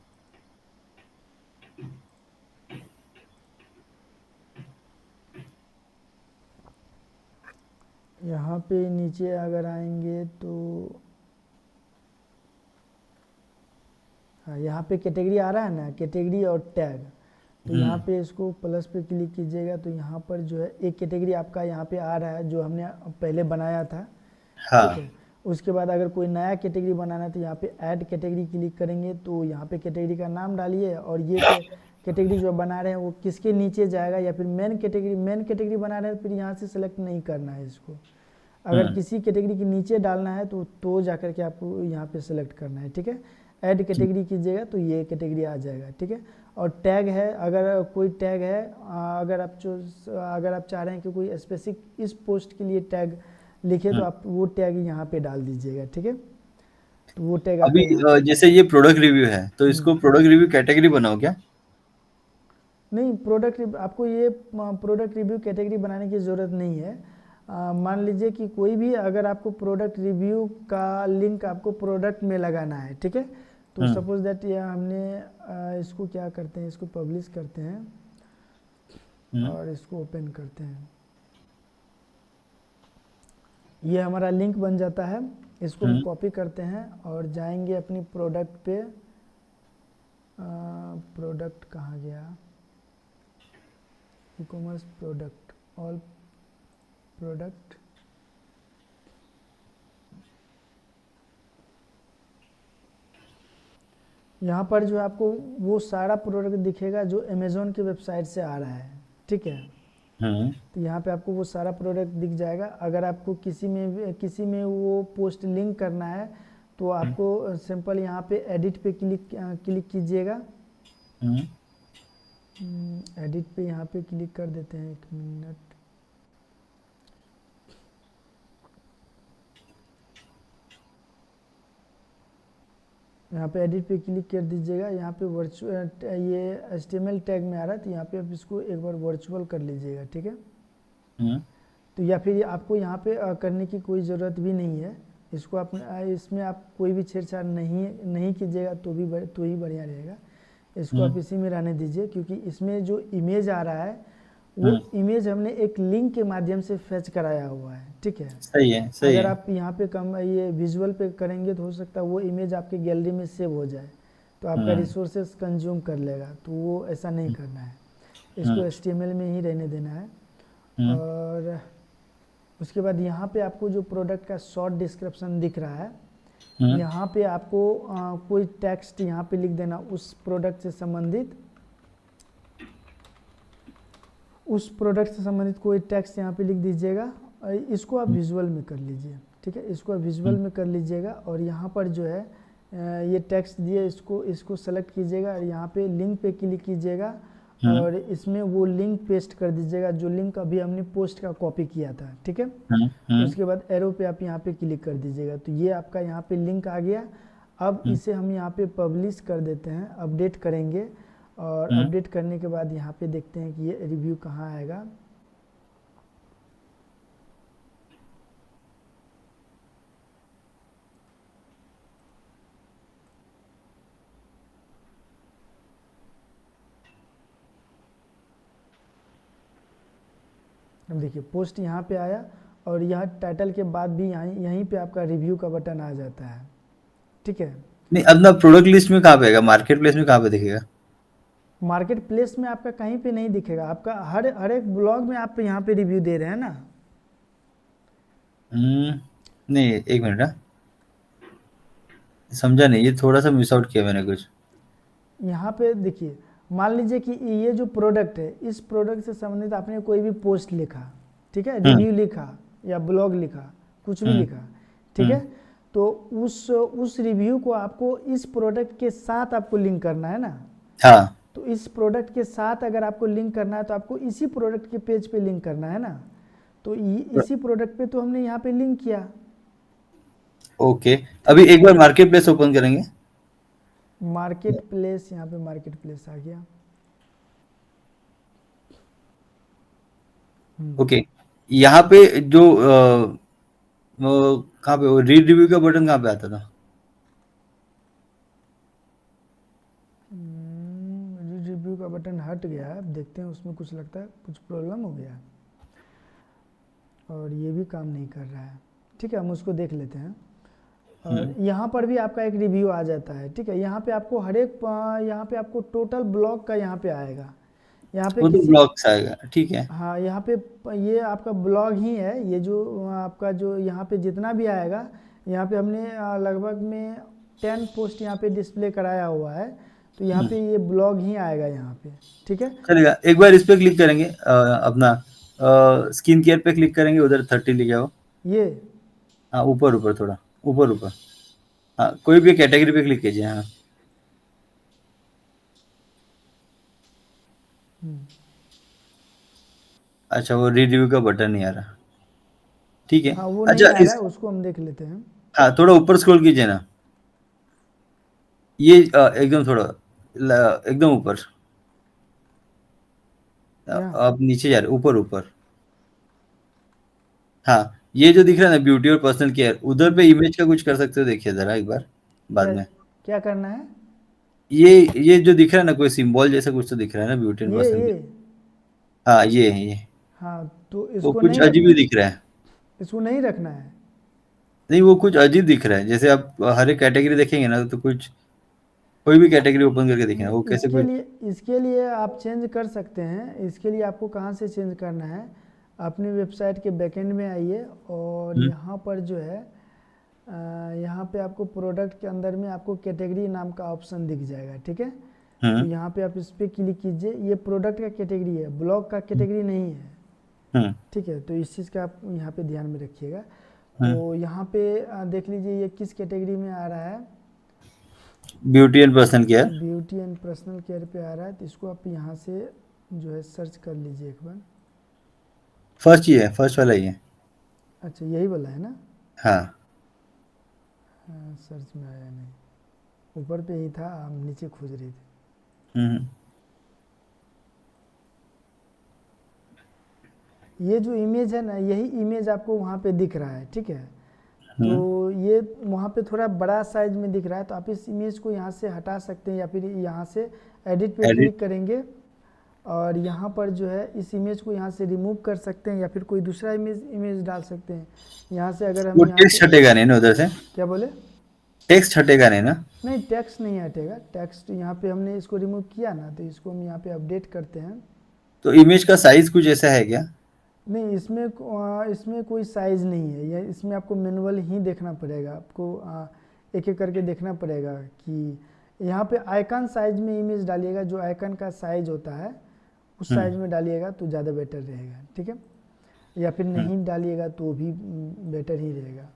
यहाँ पे नीचे अगर आएंगे तो हाँ, यहाँ पे कैटेगरी आ रहा है ना, कैटेगरी और टैग, तो यहाँ पे इसको प्लस पे क्लिक कीजिएगा, तो यहाँ पर जो है एक कैटेगरी आपका यहाँ पे आ रहा है जो हमने पहले बनाया था, ठीक है। उसके बाद अगर कोई नया कैटेगरी बनाना है तो यहाँ पे ऐड कैटेगरी क्लिक करेंगे, तो यहाँ पे कैटेगरी का नाम डालिए, और ये कैटेगरी जो बना रहे हैं वो किसके नीचे जाएगा, या फिर मेन कैटेगरी बना रहे हैं, फिर यहाँ से सेलेक्ट नहीं करना है इसको। अगर किसी कैटेगरी के नीचे डालना है तो जा करके आपको यहाँ पे सेलेक्ट करना है, ठीक है। ऐड कैटेगरी कीजिएगा तो ये कैटेगरी आ जाएगा, ठीक है। और टैग है, अगर कोई टैग है, अगर आप चाह रहे हैं कि कोई स्पेसिफिक इस पोस्ट के लिए टैग लिखे तो आप वो टैग यहाँ पे डाल दीजिएगा, ठीक है। तो वो टैग आपका अभी यहाँ जैसे ये प्रोडक्ट रिव्यू है तो इसको प्रोडक्ट रिव्यू कैटेगरी बनाओ क्या? नहीं, आपको ये प्रोडक्ट रिव्यू कैटेगरी बनाने की ज़रूरत नहीं है। मान लीजिए कि कोई भी अगर आपको प्रोडक्ट रिव्यू का लिंक आपको प्रोडक्ट में लगाना है, ठीक है। तो सपोज दैट ये हमने इसको क्या करते हैं, इसको पब्लिश करते हैं और इसको ओपन करते हैं। ये हमारा लिंक बन जाता है। इसको हम कॉपी करते हैं और जाएंगे अपनी प्रोडक्ट पे। प्रोडक्ट कहाँ गया, e commerce product, all product, यहाँ पर जो आपको वो सारा प्रोडक्ट दिखेगा जो अमेज़ोन की वेबसाइट से आ रहा है, ठीक है। तो यहाँ पे आपको वो सारा प्रोडक्ट दिख जाएगा। अगर आपको किसी में वो पोस्ट लिंक करना है तो आपको सिंपल यहाँ पे एडिट पे क्लिक कीजिएगा। एडिट पे यहाँ पे क्लिक कर देते हैं, 1 मिनट। यहाँ पे एडिट पे क्लिक कर दीजिएगा। यहाँ पे वर्चुअल, ये HTML टैग में आ रहा है तो यहाँ पे आप इसको एक बार वर्चुअल कर लीजिएगा, ठीक है। तो या फिर आपको यहाँ पे करने की कोई ज़रूरत भी नहीं है। इसको आप इसमें आप कोई भी छेड़छाड़ नहीं कीजिएगा तो ही बढ़िया रहेगा। इसको आप इसी में रहने दीजिए, क्योंकि इसमें जो इमेज आ रहा है वो इमेज हमने एक लिंक के माध्यम से फेच कराया हुआ है, ठीक है। सही है, सही अगर है। आप यहाँ पे ये विजुअल पे करेंगे तो हो सकता है वो इमेज आपके गैलरी में सेव हो जाए तो आपका रिसोर्सेज कंज्यूम कर लेगा, तो वो ऐसा नहीं करना है। इसको HTML में ही रहने देना है। और उसके बाद यहाँ पे आपको जो प्रोडक्ट का शॉर्ट डिस्क्रिप्शन दिख रहा है, यहाँ पे आपको कोई टेक्स्ट यहाँ पे लिख देना उस प्रोडक्ट से संबंधित, कोई टेक्स्ट यहाँ पे लिख दीजिएगा। इसको आप विजुअल में कर लीजिए, ठीक है। इसको आप विजुअल में कर लीजिएगा और यहाँ पर जो है ये टेक्स्ट दिए, इसको सेलेक्ट कीजिएगा और यहाँ पे लिंक पे क्लिक कीजिएगा और इसमें वो लिंक पेस्ट कर दीजिएगा जो लिंक अभी हमने पोस्ट का कॉपी किया था, ठीक है। उसके बाद एरो पे आप यहाँ पे क्लिक कर दीजिएगा तो ये आपका यहाँ पे लिंक आ गया। अब इसे हम यहाँ पे पब्लिश कर देते हैं, अपडेट करेंगे और अपडेट करने के बाद यहाँ पे देखते हैं कि ये रिव्यू कहाँ आएगा। अब देखिए पोस्ट यहाँ पे आया और यहाँ टाइटल के बाद भी यहीं पे आपका रिव्यू का बटन आ जाता है, ठीक है। नहीं, अपना प्रोडक्ट लिस्ट में कहाँ पे आएगा, मार्केट प्लेस में कहाँ पे दिखेगा? मार्केट प्लेस में आपका कहीं पे नहीं दिखेगा, आपका हर एक ब्लॉग में आप यहाँ पे रिव्यू दे रहे हैं ना। नहीं, एक मिनट, समझा नहीं, ये थोड़ा सा मिस आउट किया मैंने कुछ। यहाँ पे देखिए, मान लीजिए कि ये जो प्रोडक्ट है, इस प्रोडक्ट से संबंधित आपने कोई भी पोस्ट लिखा, ठीक है, रिव्यू लिखा या ब्लॉग लिखा, कुछ भी लिखा, ठीक है। तो उस रिव्यू को आपको इस प्रोडक्ट के साथ आपको लिंक करना है ना। हाँ, तो इस प्रोडक्ट के साथ अगर आपको लिंक करना है तो आपको इसी प्रोडक्ट के पेज पे लिंक करना है ना। तो इसी प्रोडक्ट पे तो हमने यहाँ पे लिंक किया। ओके, अभी एक बार मार्केट प्लेस ओपन करेंगे। मार्केट प्लेस, यहाँ पे मार्केट प्लेस आ गया। ओके, यहाँ पे जो कहाँ पे रीड रिव्यू का बटन कहाँ पे आता था? रिव्यू का बटन हट गया है, अब देखते हैं उसमें कुछ लगता है कुछ प्रॉब्लम हो गया और ये भी काम नहीं कर रहा है, ठीक है। हम उसको देख लेते हैं। और यहाँ पर भी आपका एक रिव्यू आ जाता है, ठीक है। यहाँ पे आपको यहाँ पे आपको टोटल ब्लॉग का यहाँ पे आएगा। यहाँ पे वो तो ब्लॉग्स आएगा, ठीक है। हाँ, यहाँ पे ये आपका ब्लॉग ही है। ये जो आपका जो यहाँ पे जितना भी आएगा, यहाँ पे हमने लगभग में 10 पोस्ट यहाँ पे डिस्प्ले कराया हुआ है, तो यहाँ पे ये ब्लॉग ही आएगा यहाँ पे, ठीक है। चलेगा, एक बार इस पे क्लिक करेंगे, अपना स्किन केयर पे क्लिक करेंगे, उधर 30 लिखा हो। ये हाँ, ऊपर ऊपर थोड़ा ऊपर ऊपर, हाँ, कोई भी कैटेगरी पे क्लिक कीजिए। हाँ, हम्म। अच्छा, वो रीड रिव्यू का बटन नहीं आ रहा। ठीक है। हाँ वो नहीं अच्छा आ रहा इस है, उसको हम देख लेते हैं। हाँ, थोड़ा ऊपर स्क्रॉल कीजिए ना। ये एकदम थोड़ा एकदम ऊपर। यहाँ। आप नीचे जा रहे, ऊपर ऊपर। हाँ, ये जो दिख रहा है ना, ब्यूटी और पर्सनल केयर, उधर पे हम्म। इमेज का कुछ कर सकते हो, देखिए जरा एक बार बाद क्या में। क्या करना है? ये ये जो दिख रहा है ना, कोई सिंबल जैसा कुछ तो दिख रहा है ना, ब्यूटी एंड पर्सनल ये। केयर। हाँ, ये हाँ तो वो इसको कुछ नहीं अजीब रखना ही है। दिख रहा है। इसको नहीं रखना है। नहीं, वो कुछ अजीब दिख रहा है, जैसे आप हर एक कैटेगरी देखेंगे ना, तो कुछ कोई भी कैटेगरी ओपन करके देखेंगे, नहीं, वो कैसे इसके कुछ। लिए इसके लिए आप चेंज कर सकते हैं। इसके लिए आपको कहाँ से चेंज करना है? अपनी वेबसाइट के बैकएंड में आइए और हम्म यहाँ पर जो है यहाँ पे आपको प्रोडक्ट के अंदर में आपको कैटेगरी नाम का ऑप्शन दिख जाएगा, ठीक है। तो हम्म यहाँ पे आप इस पर क्लिक कीजिए। ये प्रोडक्ट का कैटेगरी है, ब्लॉग का कैटेगरी नहीं है, हम्म ठीक है। तो इस चीज़ का आप यहाँ पे ध्यान में रखिएगा। हम्म तो यहाँ पे देख लीजिए ये किस कैटेगरी में आ रहा है। Beauty and personal care. Beauty and personal care पे आ रहा है, तो इसको आप यहाँ से जो है सर्च कर लीजिए एक बार। फर्स्ट ही है, फर्स्ट वाला ही है। अच्छा यही वाला है ना? हाँ। हाँ, सर्च में आया नहीं। ऊपर पे ही था, हम नीचे खोज रहे थे। हम्म ये जो इमेज है ना, यही इमेज आपको वहाँ पे दिख रहा है, ठीक है। तो हम्म ये वहाँ पे थोड़ा बड़ा साइज में दिख रहा है, तो आप इस इमेज को यहाँ से हटा सकते हैं या फिर यहाँ से एडिट पे एडिट। क्लिक करेंगे और यहाँ पर जो है इस इमेज को यहाँ से रिमूव कर सकते हैं या फिर कोई दूसरा इमेज इमेज डाल सकते हैं। यहाँ से अगर हम वो यहाँ टेक्स्ट पे हटेगा नहीं ना उधर से? क्या बोले? टेक्स्ट हटेगा नहीं ना? नहीं टेक्स्ट नहीं हटेगा। टेक्स्ट यहाँ पे हमने इसको रिमूव किया ना, तो इसको हम यहाँ पे अपडेट करते हैं। तो इमेज का साइज कुछ ऐसा है क्या? नहीं इसमें इसमें कोई साइज़ नहीं है। ये इसमें आपको मैनुअल ही देखना पड़ेगा। आपको एक एक करके देखना पड़ेगा कि यहाँ पे आइकन साइज में इमेज डालिएगा। जो आइकन का साइज होता है उस हम्म साइज में डालिएगा तो ज़्यादा बेटर रहेगा, ठीक है। या फिर हम्म नहीं डालिएगा तो भी बेटर ही रहेगा।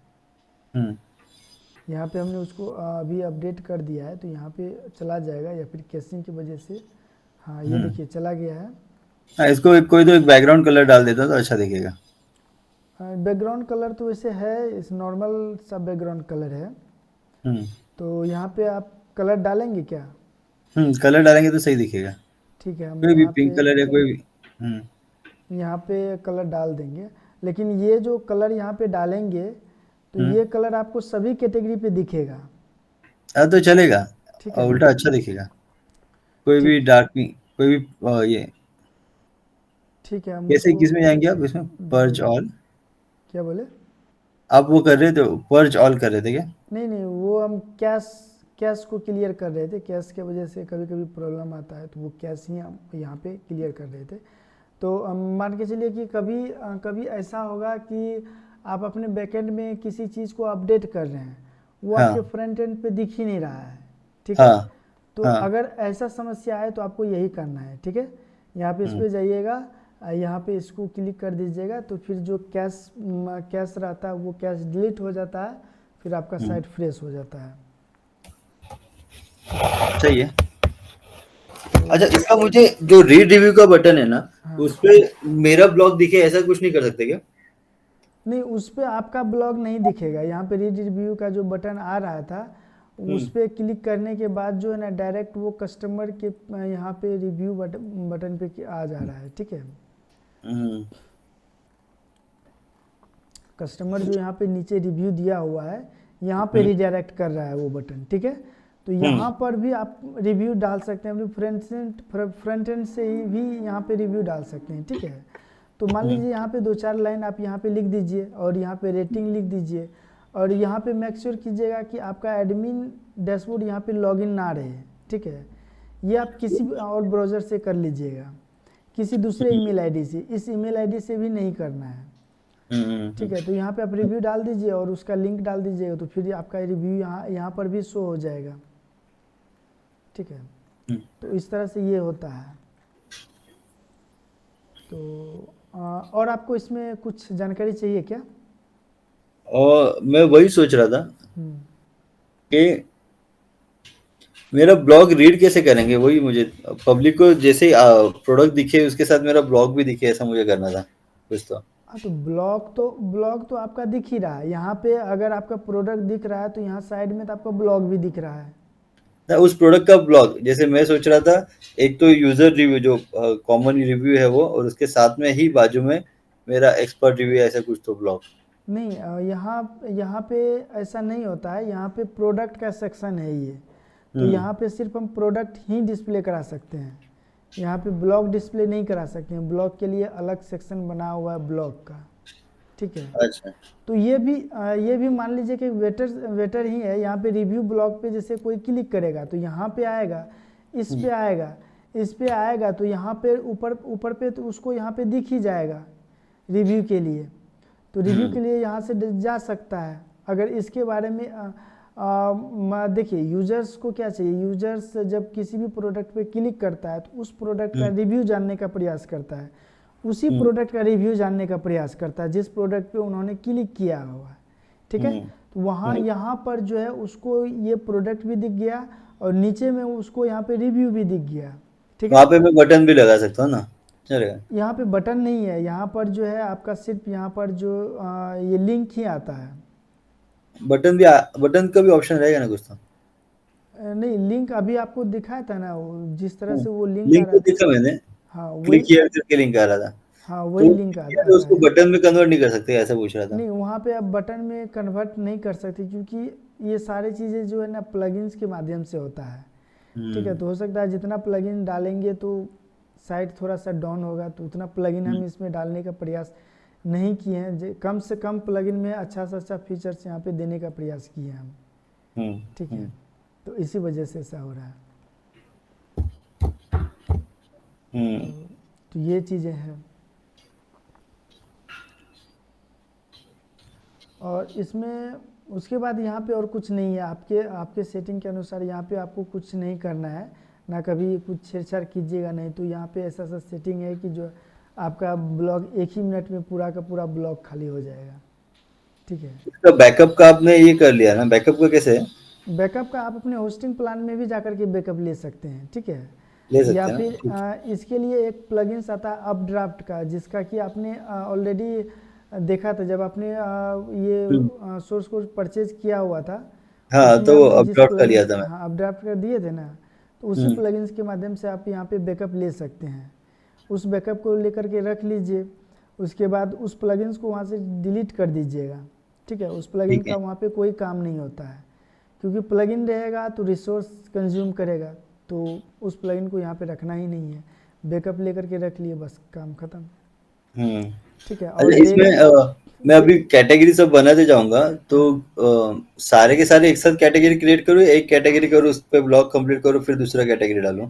हम्म यहाँ पे हमने उसको अभी अपडेट कर दिया है, तो यहाँ पे चला जाएगा या फिर कैशिंग की वजह से। हाँ ये हम्म। देखिए चला गया है। हाँ, इसको कोई तो एक बैकग्राउंड कलर डाल देता तो अच्छा दिखेगा। बैकग्राउंड कलर तो वैसे है, इस नॉर्मल सा बैकग्राउंड कलर है। हम्म तो यहाँ पे आप कलर डालेंगे क्या? कलर डालेंगे तो सही दिखेगा। ठीक है, हम कोई भी यहाँ पे पिंक कलर या कोई भी। कलर डाल देंगे। लेकिन ये जो कलर यहाँ पे डालेंगे तो हम्म। ये कलर आपको सभी कैटेगरी पे दिखेगा, हाँ, तो चलेगा। ठीक और है। उल्टा अच्छा दिखेगा। कोई भी ठीक। डार्क, कोई भी ये ठीक है हम कैसे उसको किस में जाएंगे आप इसमें? डाल पर्ज दें। ऑल। क्या बोले? आप वो कर रहे थे, पर्ज ऑल कर रहे थे क्या? नहीं नहीं, वो हम कैश कैश को क्लियर कर रहे थे। कैश के वजह से कभी कभी प्रॉब्लम आता है, तो वो कैश ही हम यहाँ पे क्लियर कर रहे थे। तो मान के चलिए कि कभी ऐसा होगा कि आप अपने बैकएंड में किसी चीज़ को अपडेट कर रहे हैं, वो आपके हाँ फ्रंट एंड पे दिख ही नहीं रहा है, ठीक है। हाँ तो हाँ। अगर ऐसा समस्या आए तो आपको यही करना है, ठीक है। यहाँ पे इस हम्म पे जाइएगा, यहाँ पे इसको क्लिक कर दीजिएगा, तो फिर जो कैश रहता है वो कैश डिलीट हो जाता है, फिर आपका हम्म। साइट फ्रेश हो जाता है। सही है। अच्छा, तो इसका मुझे जो रीड रिव्यू का बटन है ना, हाँ। उस पे मेरा ब्लॉग दिखे ऐसा कुछ नहीं कर सकते क्या? नहीं उस पर आपका ब्लॉग नहीं दिखेगा। यहाँ पे रीड रिव्यू का जो बटन आ रहा था उस हम्म पर क्लिक करने के बाद जो है ना डायरेक्ट वो कस्टमर के यहाँ पे रिव्यू बटन पे आ जा रहा है, ठीक है। हम्म कस्टमर जो यहाँ पे नीचे रिव्यू दिया हुआ है यहाँ पे रिडायरेक्ट कर रहा है वो बटन, ठीक है। तो हम्म यहाँ पर भी आप रिव्यू डाल सकते हैं। अपने फ्रंट एंड से ही भी यहाँ पे रिव्यू डाल सकते हैं, ठीक है। तो मान हम्म लीजिए यहाँ पे 2-4 लाइन आप यहाँ पे लिख दीजिए और यहाँ पे रेटिंग लिख दीजिए और यहाँ पे मेक श्योर कीजिएगा कि आपका एडमिन डैशबोर्ड यहाँ पे लॉगिन ना रहे, ठीक है। ये आप किसी भी और ब्राउज़र से कर लीजिएगा, किसी दूसरे ईमेल आईडी से। इस ईमेल आईडी से भी नहीं करना है, ठीक है। तो यहाँ पे आप रिव्यू डाल दीजिए और उसका लिंक डाल दीजिएगा, तो फिर आपका रिव्यू यहाँ पर भी शो हो जाएगा, ठीक है। तो इस तरह से ये होता है। तो और आपको इसमें कुछ जानकारी चाहिए क्या? और मैं वही सोच रहा था हम्म। कि मेरा ब्लॉग रीड कैसे करेंगे? वही मुझे पब्लिक को जैसे प्रोडक्ट दिखे उसके साथ मेरा ब्लॉग भी दिखे, ऐसा मुझे करना था कुछ तो। हाँ तो ब्लॉग तो आपका दिख ही रहा है यहाँ पे। अगर आपका प्रोडक्ट दिख रहा है तो यहाँ साइड में तो आपका ब्लॉग भी दिख रहा है। ना उस प्रोडक्ट का ब्लॉग, जैसे मैं सोच रहा था एक तो यूजर रिव्यू जो कॉमन रिव्यू है वो, और उसके साथ में ही बाजू में मेरा एक्सपर्ट रिव्यू, ऐसा कुछ तो ब्लॉग। नहीं यहाँ यहाँ पे ऐसा नहीं होता है। यहाँ पे प्रोडक्ट का सेक्शन है ये, तो हम्म यहाँ पे सिर्फ हम प्रोडक्ट ही डिस्प्ले करा सकते हैं। यहाँ पे ब्लॉग डिस्प्ले नहीं करा सकते हैं। ब्लॉग के लिए अलग सेक्शन बना हुआ है ब्लॉग का, ठीक है। अच्छा। तो ये भी मान लीजिए कि वेटर ही है। यहाँ पे रिव्यू ब्लॉग पे जैसे कोई क्लिक करेगा तो यहाँ पे आएगा, इस पे आएगा, इस पे आएगा, तो यहाँ पे ऊपर ऊपर पे तो उसको यहाँ पे दिख ही जाएगा रिव्यू के लिए। तो रिव्यू के लिए यहाँ से जा सकता है। अगर इसके बारे में देखिए यूजर्स को क्या चाहिए, यूजर्स जब किसी भी प्रोडक्ट पे क्लिक करता है तो उस प्रोडक्ट का हम्म रिव्यू जानने का प्रयास करता है, उसी हम्म प्रोडक्ट का रिव्यू जानने का प्रयास करता है जिस प्रोडक्ट पे उन्होंने क्लिक किया हुआ है, ठीक है। हम्म तो वहाँ यहाँ पर जो है उसको ये प्रोडक्ट भी दिख गया और नीचे में उसको यहाँ पे रिव्यू भी दिख गया, ठीक है। वहां पे मैं बटन भी लगा सकता हूँ ना, चलेगा? यहाँ पे बटन नहीं है। यहाँ पर जो है आपका सिर्फ यहाँ पर जो ये लिंक ही आता है। बटन का भी ऑप्शन रहेगा ना कुछ तो? नहीं, लिंक अभी आपको दिखाया था ना, वो जिस तरह से वो लिंक आ लिंक रहा तो था। दिखा मैंने, हाँ क्लिक वही, हियर करके लिंक आ रहा था। हाँ तो वही लिंक तो आता उसको है। बटन में कन्वर्ट नहीं कर सकते, ऐसा पूछ रहा था। नहीं, वहाँ पे आप बटन में कन्वर्ट नहीं कर सकते क्योंकि ये सारी चीज़ें जो है ना प्लगइन्स के माध्यम से होता है, ठीक है। हम्म तो हो सकता है जितना प्लगइन डालेंगे तो साइट थोड़ा सा डाउन होगा, तो उतना प्लगइन हम इसमें डालने का प्रयास नहीं किए हैं। कम से कम प्लगइन में अच्छा से अच्छा फीचर्स यहाँ पे देने का प्रयास किए हैं हम, हम्म ठीक है। हम्म तो इसी वजह से ऐसा हो रहा है। हम्म तो ये चीज़ें हैं। और इसमें उसके बाद यहाँ पे और कुछ नहीं है। आपके आपके सेटिंग के अनुसार यहाँ पे आपको कुछ नहीं करना है, ना कभी कुछ छेड़छाड़ कीजिएगा नहीं। तो यहाँ पे ऐसा सा सेटिंग है कि जो आपका ब्लॉग 1 ही मिनट में पूरा का पूरा ब्लॉग खाली हो जाएगा, ठीक है। इसका बैकअप का आपने ये कर लिया ना? बैकअप का कैसे है? बैकअप का आप अपने होस्टिंग प्लान में भी जाकर के बैकअप ले सकते हैं, ठीक है। ले या सकते हैं ना, फिर ठीक। इसके लिए एक प्लगइन्स आता है अपड्राफ्ट का, जिसका कि आपने ऑलरेडी देखा था जब आपने हम्म, ये सोर्स कोड परचेज किया हुआ था। हाँ उसमें तो आपने जिस अपलोड कर लिया प्लगइन्स, था मैं। हाँ अपड्राफ्ट कर दिए थे ना, तो उसी हम्म प्लगइन्स के माध्यम से आप यहाँ पे बैकअप ले सकते हैं। उस बैकअप को लेकर के रख लीजिए। उसके बाद उस प्लगइन्स को वहाँ से डिलीट कर दीजिएगा, ठीक है। उस प्लगइन ठीक का है। वहाँ पे कोई काम नहीं होता है, क्योंकि प्लगइन रहेगा तो रिसोर्स कंज्यूम करेगा। तो उस प्लगइन को यहाँ पे रखना ही नहीं है। बैकअप लेकर के रख लिए, बस काम खत्म, हम्म ठीक है। और अच्छा, इसमें मैं अभी कैटेगरी सब बनाते जाऊंगा तो हाँ, सारे के सारे एक साथ कैटेगरी क्रिएट करूँ, एक कैटेगरी करूँ उस पे ब्लॉग कंप्लीट करूँ फिर दूसरा कैटेगरी डालूं?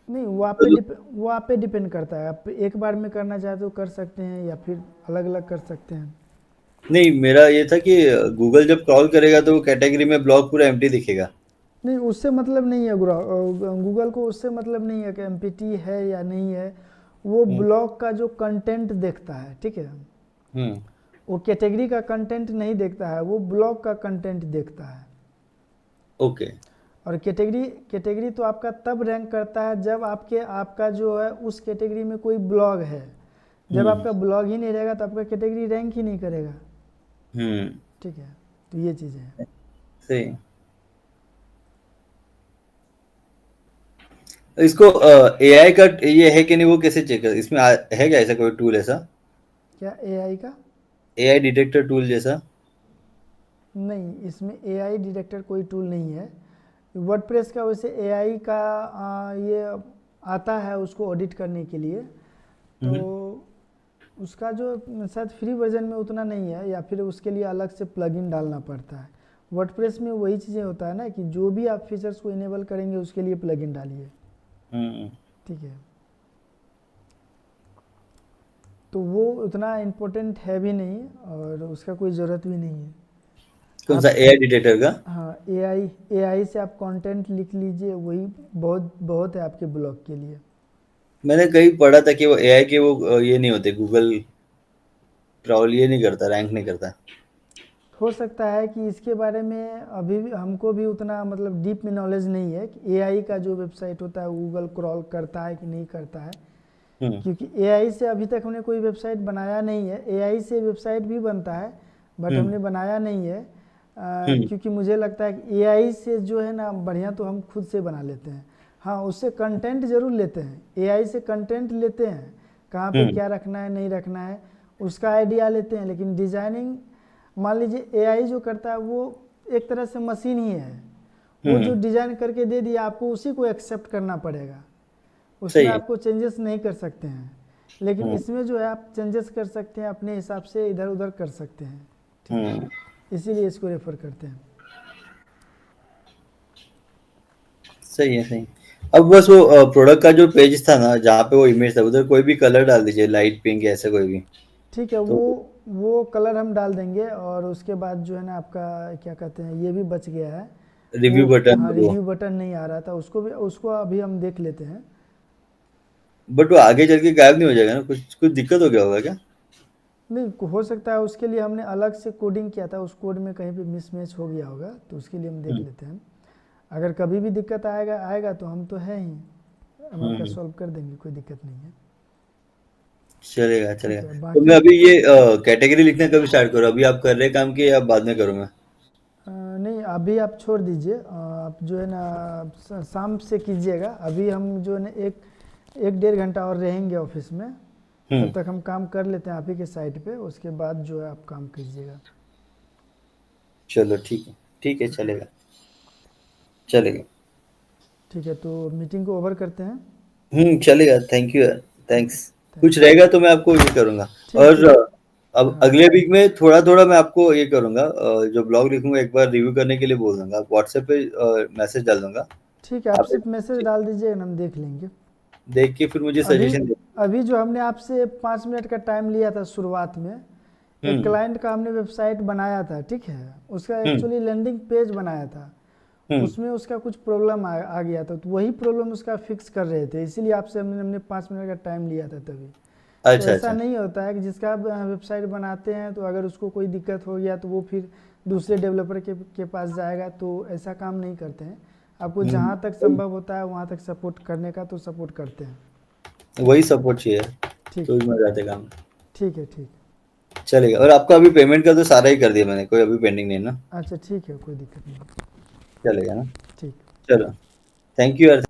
नहीं वो आप पे डिपेंड करता है। आप एक बार में करना चाहते हो कर सकते हैं या फिर अलग अलग कर सकते हैं। नहीं, मेरा ये था कि गूगल जब क्रॉल करेगा तो वो कैटेगरी में ब्लॉग पूरा एम्प्टी दिखेगा। नहीं, उससे मतलब नहीं है गूगल को, उससे मतलब नहीं है कि एमपीटी है या नहीं है। वो हम्म ब्लॉग का जो कंटेंट देखता है, ठीक है। हम्म वो कैटेगरी का कंटेंट नहीं देखता है, वो ब्लॉग का कंटेंट देखता है। ओके। और कैटेगरी कैटेगरी तो आपका तब रैंक करता है जब आपका जो है उस कैटेगरी में कोई ब्लॉग है। जब हम्म आपका ब्लॉग ही नहीं रहेगा तो आपका कैटेगरी रैंक ही नहीं करेगा, हम्म ठीक है। तो ये चीज़ें हैं। सही। इसको एआई का ये है कि नहीं, वो कैसे चेक कर, इसमें है क्या ऐसा कोई टूल ऐसा? क्या एआई का? एआई डिटेक्टर टूल जैसा? नहीं, इसमें एआई डिटेक्टर कोई टूल नहीं है। वर्डप्रेस का वैसे एआई का ये आता है उसको ऑडिट करने के लिए। तो हम्म उसका जो शायद फ्री वर्जन में उतना नहीं है, या फिर उसके लिए अलग से प्लगइन डालना पड़ता है। वर्डप्रेस में वही चीज़ें होता है ना कि जो भी आप फीचर्स को इनेबल करेंगे उसके लिए प्लगइन डालिए, हम्म ठीक है। तो वो उतना इम्पोर्टेंट है भी नहीं और उसका कोई ज़रूरत भी नहीं है। कौन सा आप, एआई डिटेक्टर का? हाँ, एआई से आप कंटेंट लिख लीजिए, वही बहुत बहुत है आपके ब्लॉग के लिए। मैंने कहीं पढ़ा था कि वो एआई के वो ये नहीं होते, गूगल क्रॉल ये नहीं करता, रैंक नहीं करता। हो सकता है कि इसके बारे में अभी भी हमको भी उतना मतलब डीप में नॉलेज नहीं है कि एआई का जो वेबसाइट होता है गूगल क्रॉल करता है कि नहीं करता है, हम्म क्योंकि एआई से अभी तक हमने कोई वेबसाइट बनाया नहीं है। एआई से वेबसाइट भी बनता है बट हम्म हमने बनाया नहीं है, हम्म क्योंकि मुझे लगता है कि एआई से जो है ना बढ़िया तो हम खुद से बना लेते हैं। हाँ, उससे कंटेंट ज़रूर लेते हैं, एआई से कंटेंट लेते हैं, कहाँ पे हम्म क्या रखना है नहीं रखना है उसका आइडिया लेते हैं, लेकिन डिज़ाइनिंग मान लीजिए एआई जो करता है वो एक तरह से मशीन ही है। वो जो हम्म डिज़ाइन करके दे दिया आपको उसी को एक्सेप्ट करना पड़ेगा, उसमें सही है। आपको चेंजेस नहीं कर सकते हैं। लेकिन हम्म इसमें जो है आप चेंजेस कर सकते हैं, अपने हिसाब से इधर उधर कर सकते हैं। ठीक है, हम्म इसीलिए इसको रेफर करते हैं। सही है, सही है। अब बस वो प्रोडक्ट का जो पेज था ना जहाँ पे वो इमेज था उधर कोई भी कलर डाल दीजिए, लाइट पिंक ऐसे कोई भी। ठीक है, तो वो कलर हम डाल देंगे। और उसके बाद जो है ना आपका क्या कहते हैं, ये भी बच गया है वो। रिव्यू बटन हाँ, वो, रिव्यू बटन नहीं आ रहा था, उसको भी, उसको अभी हम देख लेते हैं। बट वो आगे चल के गायब नहीं हो जाएगा ना? कुछ कुछ दिक्कत हो गया होगा क्या? नहीं, हो सकता है उसके लिए हमने अलग से कोडिंग किया था, उस कोड में कहीं पे मिसमैच हो गया होगा, तो उसके लिए हम देख हम्म लेते हैं। अगर कभी भी दिक्कत आएगा आएगा तो हम तो हैं ही, हम आपका हम्म सॉल्व कर देंगे, कोई दिक्कत नहीं है। चलेगा ठीक चलेगा। है, तो मैं बाकी अभी ये कैटेगरी लिखना कभी स्टार्ट करूँ? अभी आप कर रहे काम की या बाद में करूँ मैं? नहीं, अभी आप छोड़ दीजिए, आप जो है ना शाम से कीजिएगा। अभी हम जो है ना एक एक डेढ़ घंटा और रहेंगे ऑफिस में, तब हम्म तक हम काम कर लेते हैं आप ही के साइट पे, उसके बाद जो है आप काम कीजिएगा। चलो ठीक है, चलेगा चलेगा। ठीक है, तो मीटिंग को ओवर करते हैं। चलेगा। थैंक यू यार, ठीक है, थैंक्स। कुछ थैंक यू। रहेगा तो मैं आपको ये करूँगा। ठीक और ठीक। अब हाँ, अगले वीक में थोड़ा-थोड़ा मैं आपको ये करूँगा, जो ब्लॉग लिखूँगा एक बार रिव्यू करने के लिए बोल दूँगा। व्हाट्सएप पे मैसेज डाल दूँगा। ठीक है, आप आप सिर्फ मैसेज डाल दीजिएगा ना, हम देख लेंगे। देख के फिर मुझे अभी सजेशन दे। अभी जो हमने आपसे 5 मिनट का टाइम लिया था शुरुआत में, एक हुँ, क्लाइंट का हमने वेबसाइट बनाया था, ठीक है, उसका हुँ, एक्चुअली लैंडिंग पेज बनाया था, हुँ। उसमें उसका कुछ प्रॉब्लम आ गया था, तो वही प्रॉब्लम उसका फिक्स कर रहे थे, इसीलिए आपसे हमने 5 मिनट का टाइम लिया था तभी। तो अच्छा, ऐसा अच्छा। नहीं होता है कि जिसका आप वेबसाइट बनाते हैं तो अगर उसको कोई दिक्कत हो गया तो वो फिर दूसरे डेवलपर के पास जाएगा, तो ऐसा काम नहीं करते हैं। आपको जहाँ तक हुँ, संभव होता है वहाँ तक सपोर्ट करने का तो सपोर्ट करते हैं। वही सपोर्ट चाहिए। ठीक तो है, मज़ा आते काम। ठीक है, ठीक है। चलेगा। और आपका अभी पेमेंट का तो सारा ही कर दिया मैंने, कोई अभी पेंडिंग नहीं है ना? अच्छा, ठीक है, कोई दिक्कत नहीं। चलेगा ना? ठीक। चलो। थैंक यू यार।